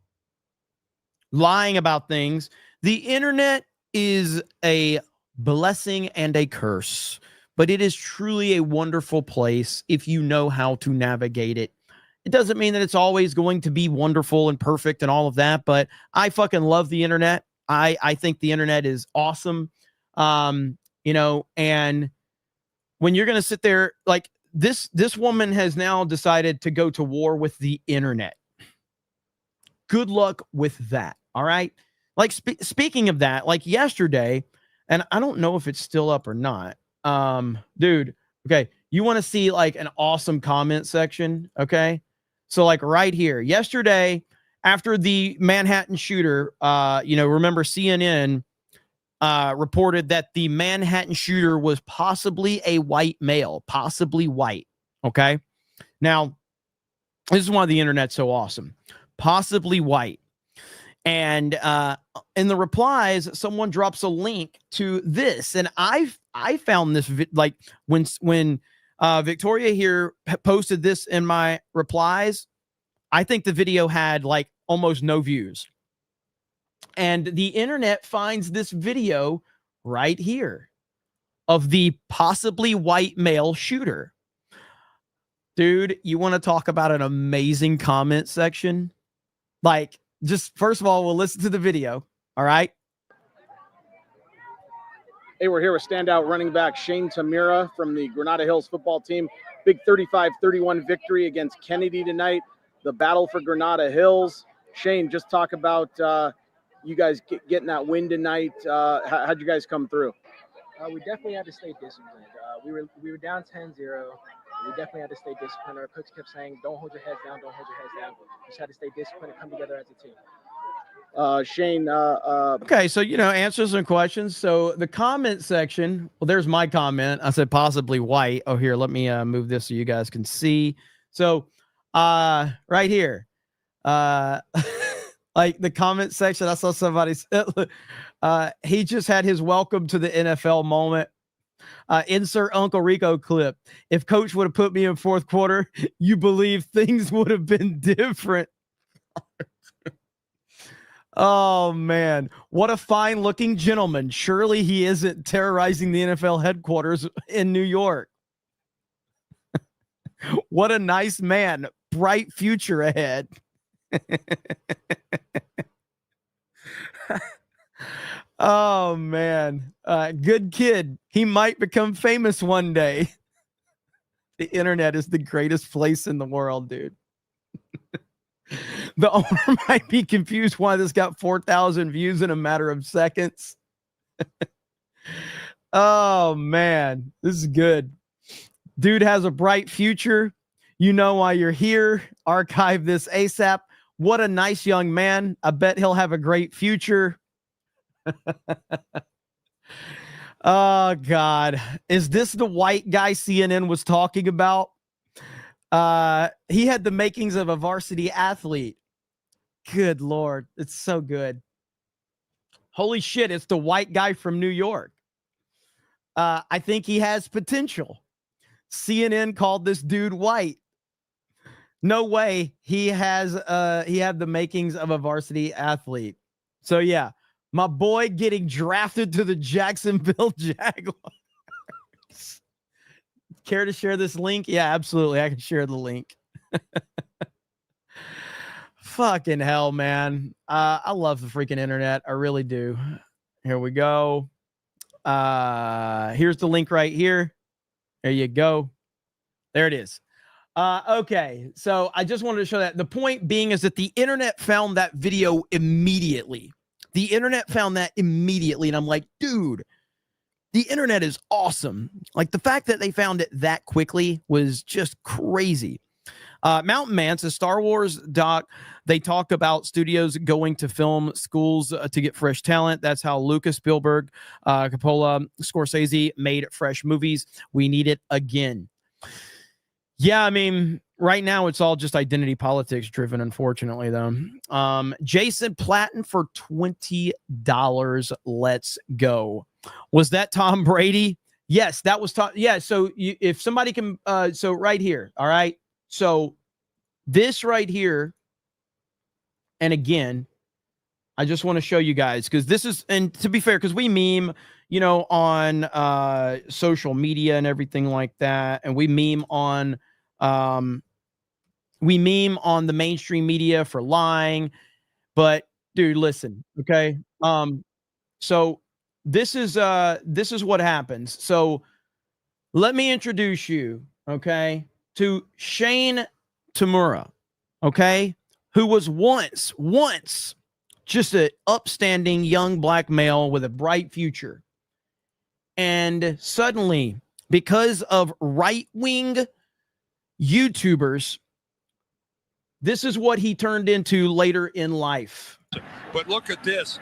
lying about things. The internet is a blessing and a curse, but it is truly a wonderful place if you know how to navigate it. It doesn't mean that it's always going to be wonderful and perfect and all of that, but I fucking love the internet. I think the internet is awesome. You know, and when you're going to sit there, like this woman has now decided to go to war with the internet. Good luck with that. All right. Like speaking of that, like yesterday, and I don't know if it's still up or not. Dude, okay. You want to see like an awesome comment section. Okay. So like right here, yesterday, after the Manhattan shooter, you know, remember CNN reported that the Manhattan shooter was possibly a white male, possibly white. Okay. Now, this is why the internet's so awesome. Possibly white. And in the replies, someone drops a link to this. And I found this like when Victoria here posted this in my replies, I think the video had like almost no views. And the internet finds this video right here of the possibly white male shooter. Dude, you want to talk about an amazing comment section? Like, just first of all, we'll listen to the video. All right. Hey, we're here with standout running back Shane Tamira from the Granada Hills football team. Big 35-31 victory against Kennedy tonight. The battle for Granada Hills. Shane, just talk about you guys getting that win tonight. How'd you guys come through? We definitely had to stay disciplined. We were down 10-0. We definitely had to stay disciplined. Our coach kept saying, don't hold your heads down, don't hold your heads down. We just had to stay disciplined and come together as a team. Shane. Okay, so, you know, answer some questions. So the comment section, well, there's my comment. I said possibly white. Oh, here, let me move this so you guys can see. So right here, like the comment section, I saw somebody said, he just had his welcome to the NFL moment. Insert Uncle Rico clip. If coach would have put me in fourth quarter, you believe things would have been different. Oh, man. What a fine looking gentleman. Surely he isn't terrorizing the NFL headquarters in New York. What a nice man. Bright future ahead. Oh, man. Good kid. He might become famous one day. The internet is the greatest place in the world, dude. The owner might be confused why this got 4,000 views in a matter of seconds. Oh, man. This is good. Dude has a bright future. You know why you're here. Archive this ASAP. What a nice young man. I bet he'll have a great future. Oh, God. Is this the white guy CNN was talking about? He had the makings of a varsity athlete. Good Lord. It's so good. Holy shit. It's the white guy from New York. I think he has potential. CNN called this dude white. No way. He had the makings of a varsity athlete. So yeah, my boy getting drafted to the Jacksonville Jaguars. Care to share this link? Yeah, absolutely. I can share the link. Fucking hell, man. I love the freaking internet. I really do. Here we go. Here's the link right here. There you go. There it is. Okay, so I just wanted to show that. The point being is that the internet found that video immediately. The internet found that immediately, and I'm like, dude, the internet is awesome. Like, the fact that they found it that quickly was just crazy. Mountain Man says Star Wars doc, they talk about studios going to film schools to get fresh talent. That's how Lucas, Spielberg, Coppola, Scorsese made fresh movies. We need it again. Yeah, I mean, right now it's all just identity politics driven, unfortunately, though. Jason Platten for $20. Let's go. Was that Tom Brady? Yes, that was Tom. Yeah, so if somebody can, so right here, all right? So this right here, and again, I just want to show you guys, because this is, and to be fair, because we meme, you know, on social media and everything like that, and we meme on the mainstream media for lying. But dude, listen, okay? So this is what happens. So let me introduce you, okay, to Shane Tamura, okay, who was once just an upstanding young black male with a bright future. And suddenly, because of right-wing YouTubers, this is what he turned into later in life. But look at this.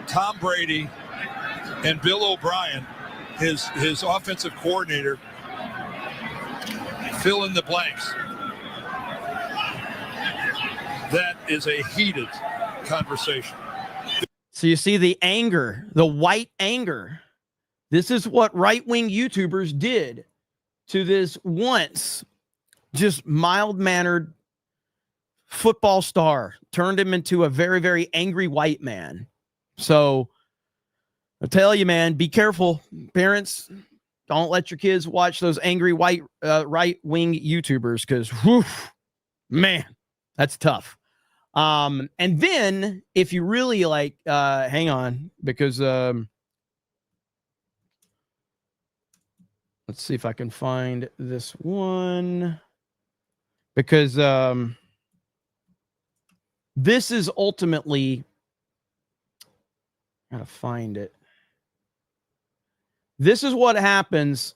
Tom Brady and Bill O'Brien, his offensive coordinator, fill in the blanks. That is a heated conversation. So you see the anger, the white anger. This is what right-wing YouTubers did to this once just mild-mannered football star, turned him into a very, very angry white man. So I tell you, man, be careful. Parents, don't let your kids watch those angry white right-wing YouTubers, because, man, that's tough. And then if you really like, hang on, because let's see if I can find this one, because this is ultimately, gotta find it. This is what happens.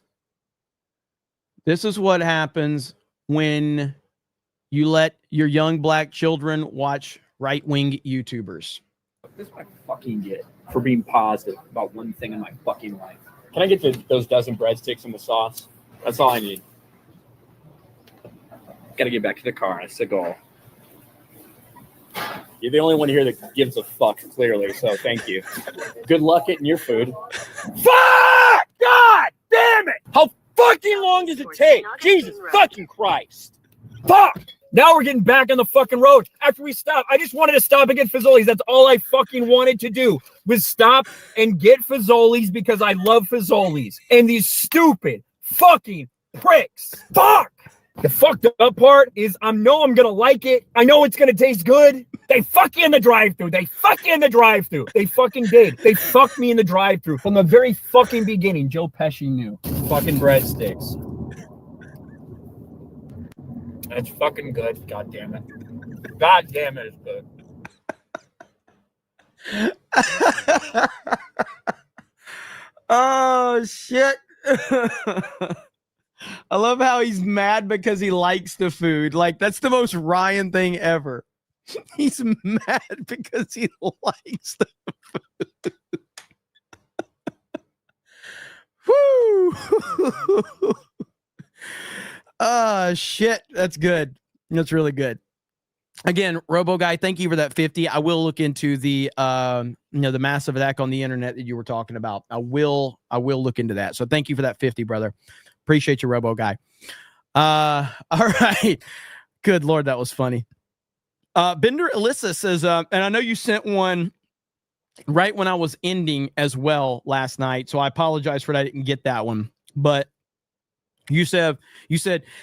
This is what happens when you let your young black children watch right-wing YouTubers. This is what I fucking get for being positive about one thing in my fucking life. Can I get those dozen breadsticks and the sauce? That's all I need. Gotta get back to the car. That's the goal. You're the only one here that gives a fuck, clearly, so thank you. Good luck getting your food. Fuck! God damn it! How fucking long does it take? Jesus fucking Christ. Fuck! Now we're getting back on the fucking road. After we stop, I just wanted to stop and get Fazoli's. That's all I fucking wanted to do, was stop and get Fazoli's, because I love Fazoli's. And these stupid fucking pricks. Fuck! The fucked up part is I know I'm gonna like it. I know it's gonna taste good. They fuck you in the drive-thru. They fuck you in the drive-thru. They fucking did. They fucked me in the drive-thru from the very fucking beginning. Joe Pesci knew. Fucking breadsticks. That's fucking good. God damn it. God damn it, it's good. Oh, shit. I love how he's mad because he likes the food. Like, that's the most Ryan thing ever. He's mad because he likes the food. Woo! Shit. That's good. That's really good. Again, Robo Guy, thank you for that 50. I will look into the the massive attack on the internet that you were talking about. I will look into that. So thank you for that 50, brother. Appreciate you, Robo Guy. All right. Good Lord, that was funny. Bender Alyssa says, and I know you sent one right when I was ending as well last night, so I apologize for that. I didn't get that one. But you said,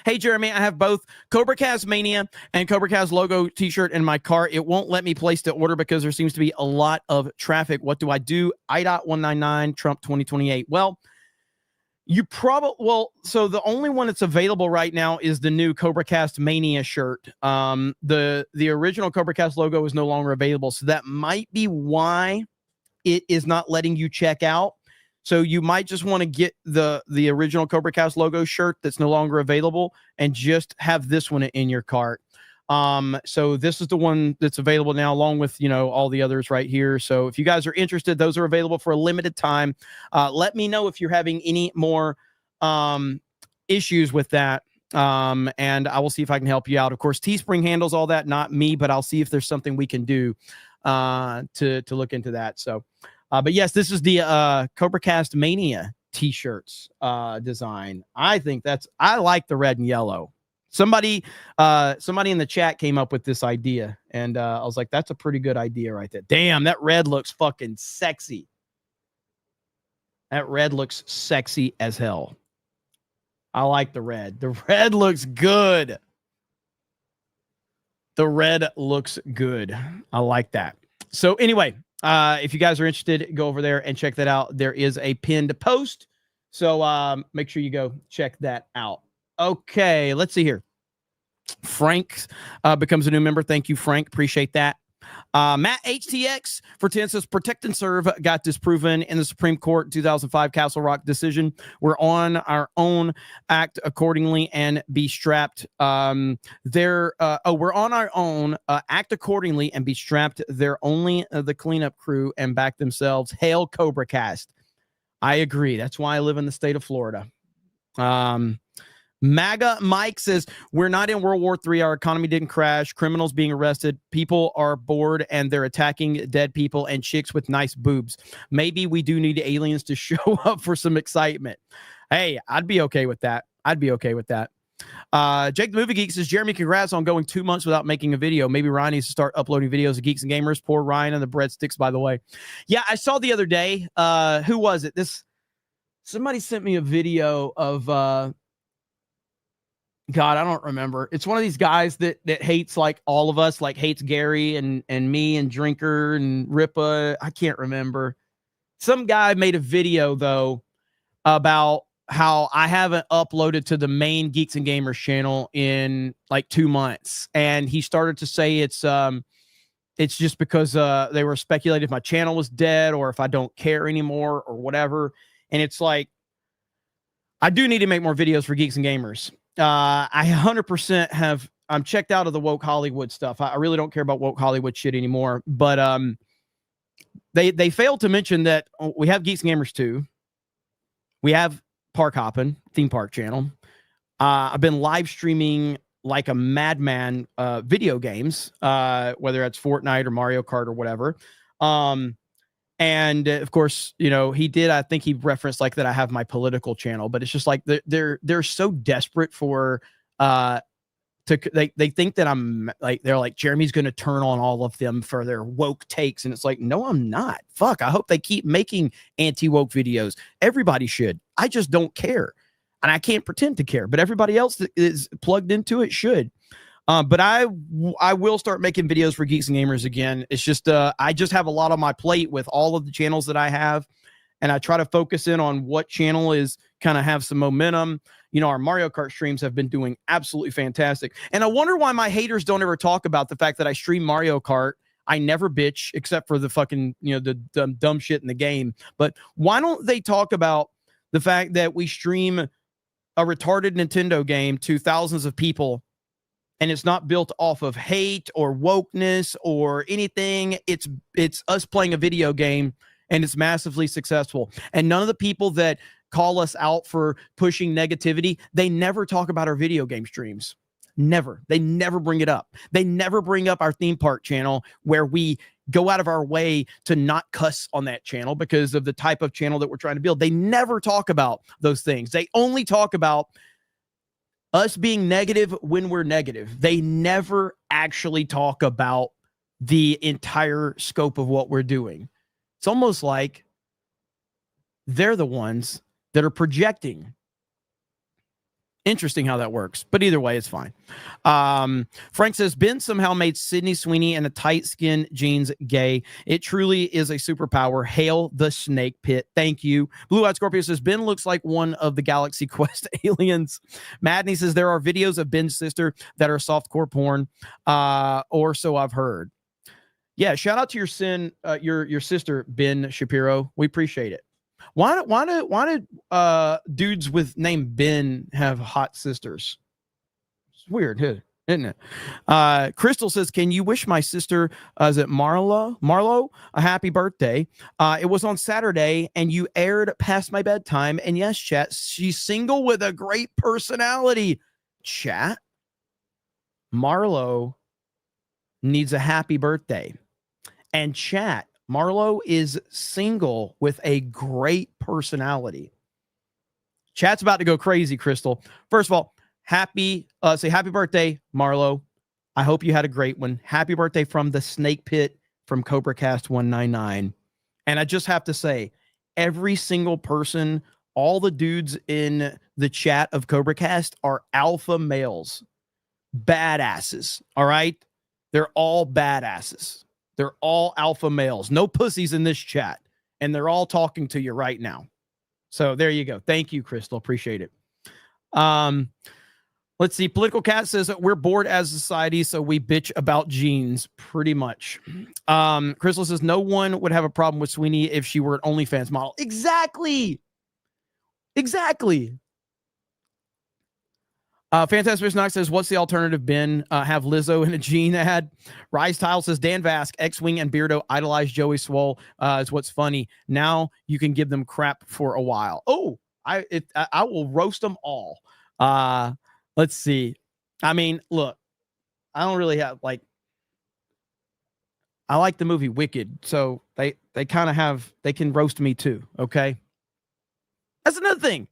hey, Jeremy, I have both CobraCast Mania and CobraCast logo t-shirt in my car. It won't let me place the order because there seems to be a lot of traffic. What do I do? I.199 Trump 2028. Well, You probably so the only one that's available right now is the new CobraCast Mania shirt. The original CobraCast logo is no longer available, so that might be why it is not letting you check out. So you might just want to get the original CobraCast logo shirt that's no longer available and just have this one in your cart. So this is the one that's available now, along with, all the others right here. So if you guys are interested, those are available for a limited time. Let me know if you're having any more issues with that. And I will see if I can help you out. Of course, Teespring handles all that, not me, but I'll see if there's something we can do to look into that. So, but yes, this is the CobraCast Mania t-shirts design. I like the red and yellow. Somebody in the chat came up with this idea, and I was like, that's a pretty good idea right there. Damn, that red looks fucking sexy. That red looks sexy as hell. I like the red. The red looks good. The red looks good. I like that. So anyway, if you guys are interested, go over there and check that out. There is a pinned post. So make sure you go check that out. Okay, let's see here. Frank becomes a new member. Thank you, Frank. Appreciate that. Matt HTX for 10 says, protect and serve got disproven in the Supreme Court 2005 Castle Rock decision. We're on our own, act accordingly and be strapped. We're on our own, act accordingly and be strapped. They're only the cleanup crew and back themselves. Hail CobraCast. I agree. That's why I live in the state of Florida. MAGA Mike says, we're not in World War III. Our economy didn't crash. Criminals being arrested. People are bored and they're attacking dead people and chicks with nice boobs. Maybe we do need aliens to show up for some excitement. Hey, I'd be okay with that. Jake the Movie Geek says, Jeremy, congrats on going 2 months without making a video. Maybe Ryan needs to start uploading videos of Geeks and Gamers. Poor Ryan and the breadsticks, by the way. Yeah, I saw the other day. Who was it? Somebody sent me a video of God, I don't remember. It's one of these guys that hates like all of us, like hates Gary and me and Drinker and Ripa. I can't remember. Some guy made a video though about how I haven't uploaded to the main Geeks and Gamers channel in like 2 months. And he started to say it's just because they were speculating if my channel was dead or if I don't care anymore or whatever. And it's like, I do need to make more videos for Geeks and Gamers. I 100% I'm checked out of the woke Hollywood stuff. I really don't care about woke Hollywood shit anymore. But they failed to mention that we have Geeks and Gamers 2. We have Park Hoppin' theme park channel. I've been live streaming like a madman video games, whether it's Fortnite or Mario Kart or whatever. And of course, I think he referenced like that I have my political channel, but it's just like they're so desperate for they think that I'm like, they're like, Jeremy's going to turn on all of them for their woke takes. And it's like, no, I'm not. Fuck. I hope they keep making anti-woke videos. Everybody should. I just don't care. And I can't pretend to care, but everybody else that is plugged into it should. But I will start making videos for Geeks and Gamers again. It's just I just have a lot on my plate with all of the channels that I have, and I try to focus in on what channel is kind of have some momentum. Our Mario Kart streams have been doing absolutely fantastic, and I wonder why my haters don't ever talk about the fact that I stream Mario Kart. I never bitch except for the fucking the dumb shit in the game. But why don't they talk about the fact that we stream a retarded Nintendo game to thousands of people? And it's not built off of hate or wokeness or anything. It's us playing a video game, and it's massively successful. And none of the people that call us out for pushing negativity, they never talk about our video game streams. Never. They never bring it up. They never bring up our theme park channel where we go out of our way to not cuss on that channel because of the type of channel that we're trying to build. They never talk about those things. They only talk about us being negative when we're negative. They never actually talk about the entire scope of what we're doing. It's almost like they're the ones that are projecting. Interesting how that works, but either way, it's fine. Frank says Ben somehow made Sydney Sweeney and the tight skin jeans gay. It truly is a superpower. Hail the snake pit. Thank you. Blue Eyed Scorpio says Ben looks like one of the Galaxy Quest aliens. Madney says there are videos of Ben's sister that are softcore porn, or so I've heard. Yeah, shout out to your sister Ben Shapiro. We appreciate it. Why did dudes with name Ben have hot sisters? It's weird, isn't it? Crystal says, can you wish my sister, is it Marlo, a happy birthday? It was on Saturday and you aired past my bedtime. And yes, chat, she's single with a great personality. Chat, Marlo needs a happy birthday. And chat, Marlo is single with a great personality. Chat's about to go crazy, Crystal. First of all, say happy birthday, Marlo. I hope you had a great one. Happy birthday from the Snake Pit from CobraCast 199. And I just have to say, every single person, all the dudes in the chat of CobraCast are alpha males. Badasses, all right? They're all badasses. They're all alpha males. No pussies in this chat. And they're all talking to you right now. So there you go. Thank you, Crystal. Appreciate it. Let's see. Political Cat says that we're bored as a society, so we bitch about jeans, pretty much. Crystal says no one would have a problem with Sweeney if she were an OnlyFans model. Exactly. Fantastic Knox says, what's the alternative, Ben? Have Lizzo in a jean ad. Rise Tile says, Dan Vask, X-Wing, and Beardo idolize Joey Swole. Is what's funny. Now you can give them crap for a while. Oh, I will roast them all. Let's see. I mean, look, I don't really have, like, I like the movie Wicked, so they kind of they can roast me too, okay? That's another thing.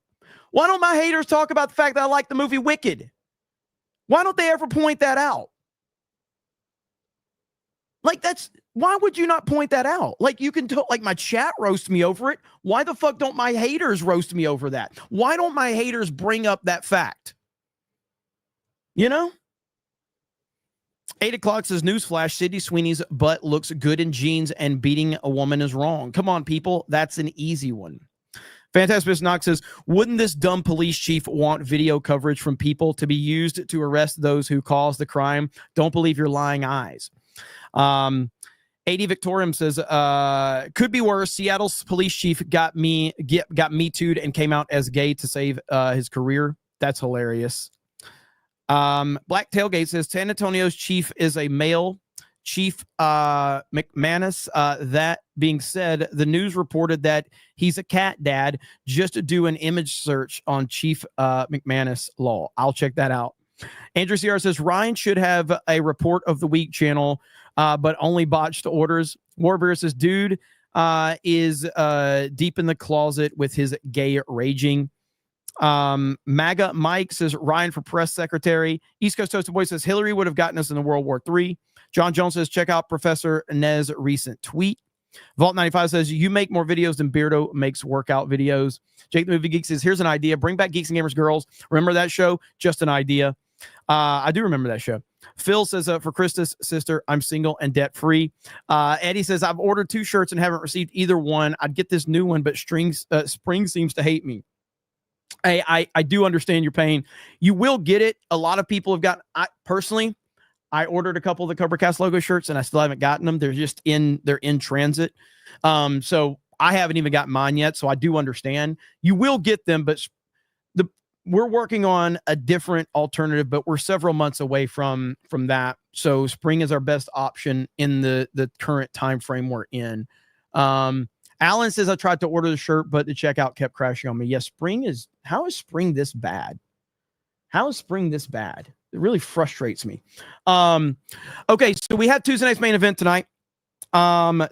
Why don't my haters talk about the fact that I like the movie Wicked? Why don't they ever point that out? Like, why would you not point that out? Like, you can like my chat roast me over it. Why the fuck don't my haters roast me over that? Why don't my haters bring up that fact? You know? 8 o'clock says, newsflash, Sydney Sweeney's butt looks good in jeans and beating a woman is wrong. Come on, people. That's an easy one. Fantastic Knox says, wouldn't this dumb police chief want video coverage from people to be used to arrest those who caused the crime? Don't believe your lying eyes. AD Victorium says, could be worse. Seattle's police chief got me too'd and came out as gay to save his career. That's hilarious. Black Tailgate says, San Antonio's chief is a male. Chief McManus. That being said, the news reported that he's a cat dad. Just to do an image search on Chief McManus law. I'll check that out. Andrew Sierra says Ryan should have a report of the week channel, but only botched orders. Warbeer says dude is deep in the closet with his gay raging. MAGA Mike says Ryan for press secretary. East Coast Toasted Boy says Hillary would have gotten us in the World War III. John Jones says, check out Professor Nez' recent tweet. Vault 95 says, you make more videos than Beardo makes workout videos. Jake the Movie Geek says, here's an idea. Bring back Geeks and Gamers Girls. Remember that show? Just an idea. I do remember that show. Phil says, for Krista's sister, I'm single and debt-free. Eddie says, I've ordered 2 shirts and haven't received either one. I'd get this new one, but Spring seems to hate me. Hey, I do understand your pain. You will get it. A lot of people have got, personally, I ordered a couple of the CobraCast logo shirts and I still haven't gotten them. They're in transit. So I haven't even gotten mine yet. So I do understand. You will get them, but we're working on a different alternative, but we're several months away from that. So spring is our best option in the current time frame we're in. Alan says, I tried to order the shirt, but the checkout kept crashing on me. Yes, how is spring this bad? How is spring this bad? It really frustrates me. Okay, so we have Tuesday night's main event tonight.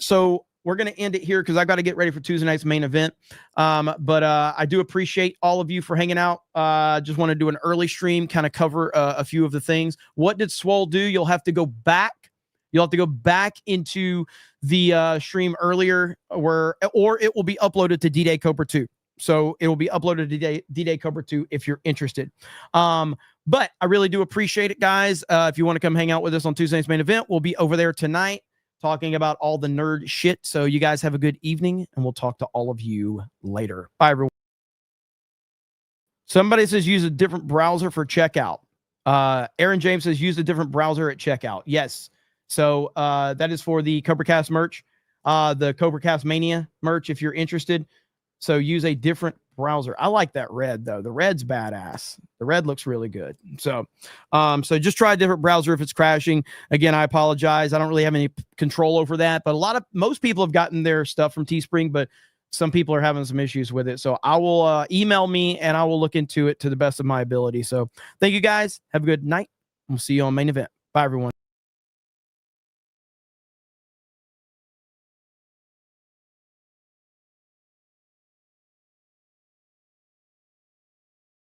So we're going to end it here because I've got to get ready for Tuesday night's main event. But I do appreciate all of you for hanging out. Just want to do an early stream, kind of cover a few of the things. What did Swole do? You'll have to go back. You'll have to go back into the stream earlier or it will be uploaded to D-Day Cobra 2. So it will be uploaded to D-Day Cobra 2 if you're interested. But I really do appreciate it, guys. If you want to come hang out with us on Tuesday's main event, we'll be over there tonight talking about all the nerd shit. So you guys have a good evening, and we'll talk to all of you later. Bye, everyone. Somebody says use a different browser for checkout. Aaron James says use a different browser at checkout. Yes. So that is for the CobraCast merch, the CobraCast Mania merch, if you're interested. So use a different browser. I like that red, though. The red's badass. The red looks really good. So just try a different browser if it's crashing. Again, I apologize. I don't really have any control over that, but most people have gotten their stuff from Teespring, but some people are having some issues with it. So I will email me and I will look into it to the best of my ability. So thank you guys. Have a good night. We'll see you on main event. Bye, everyone.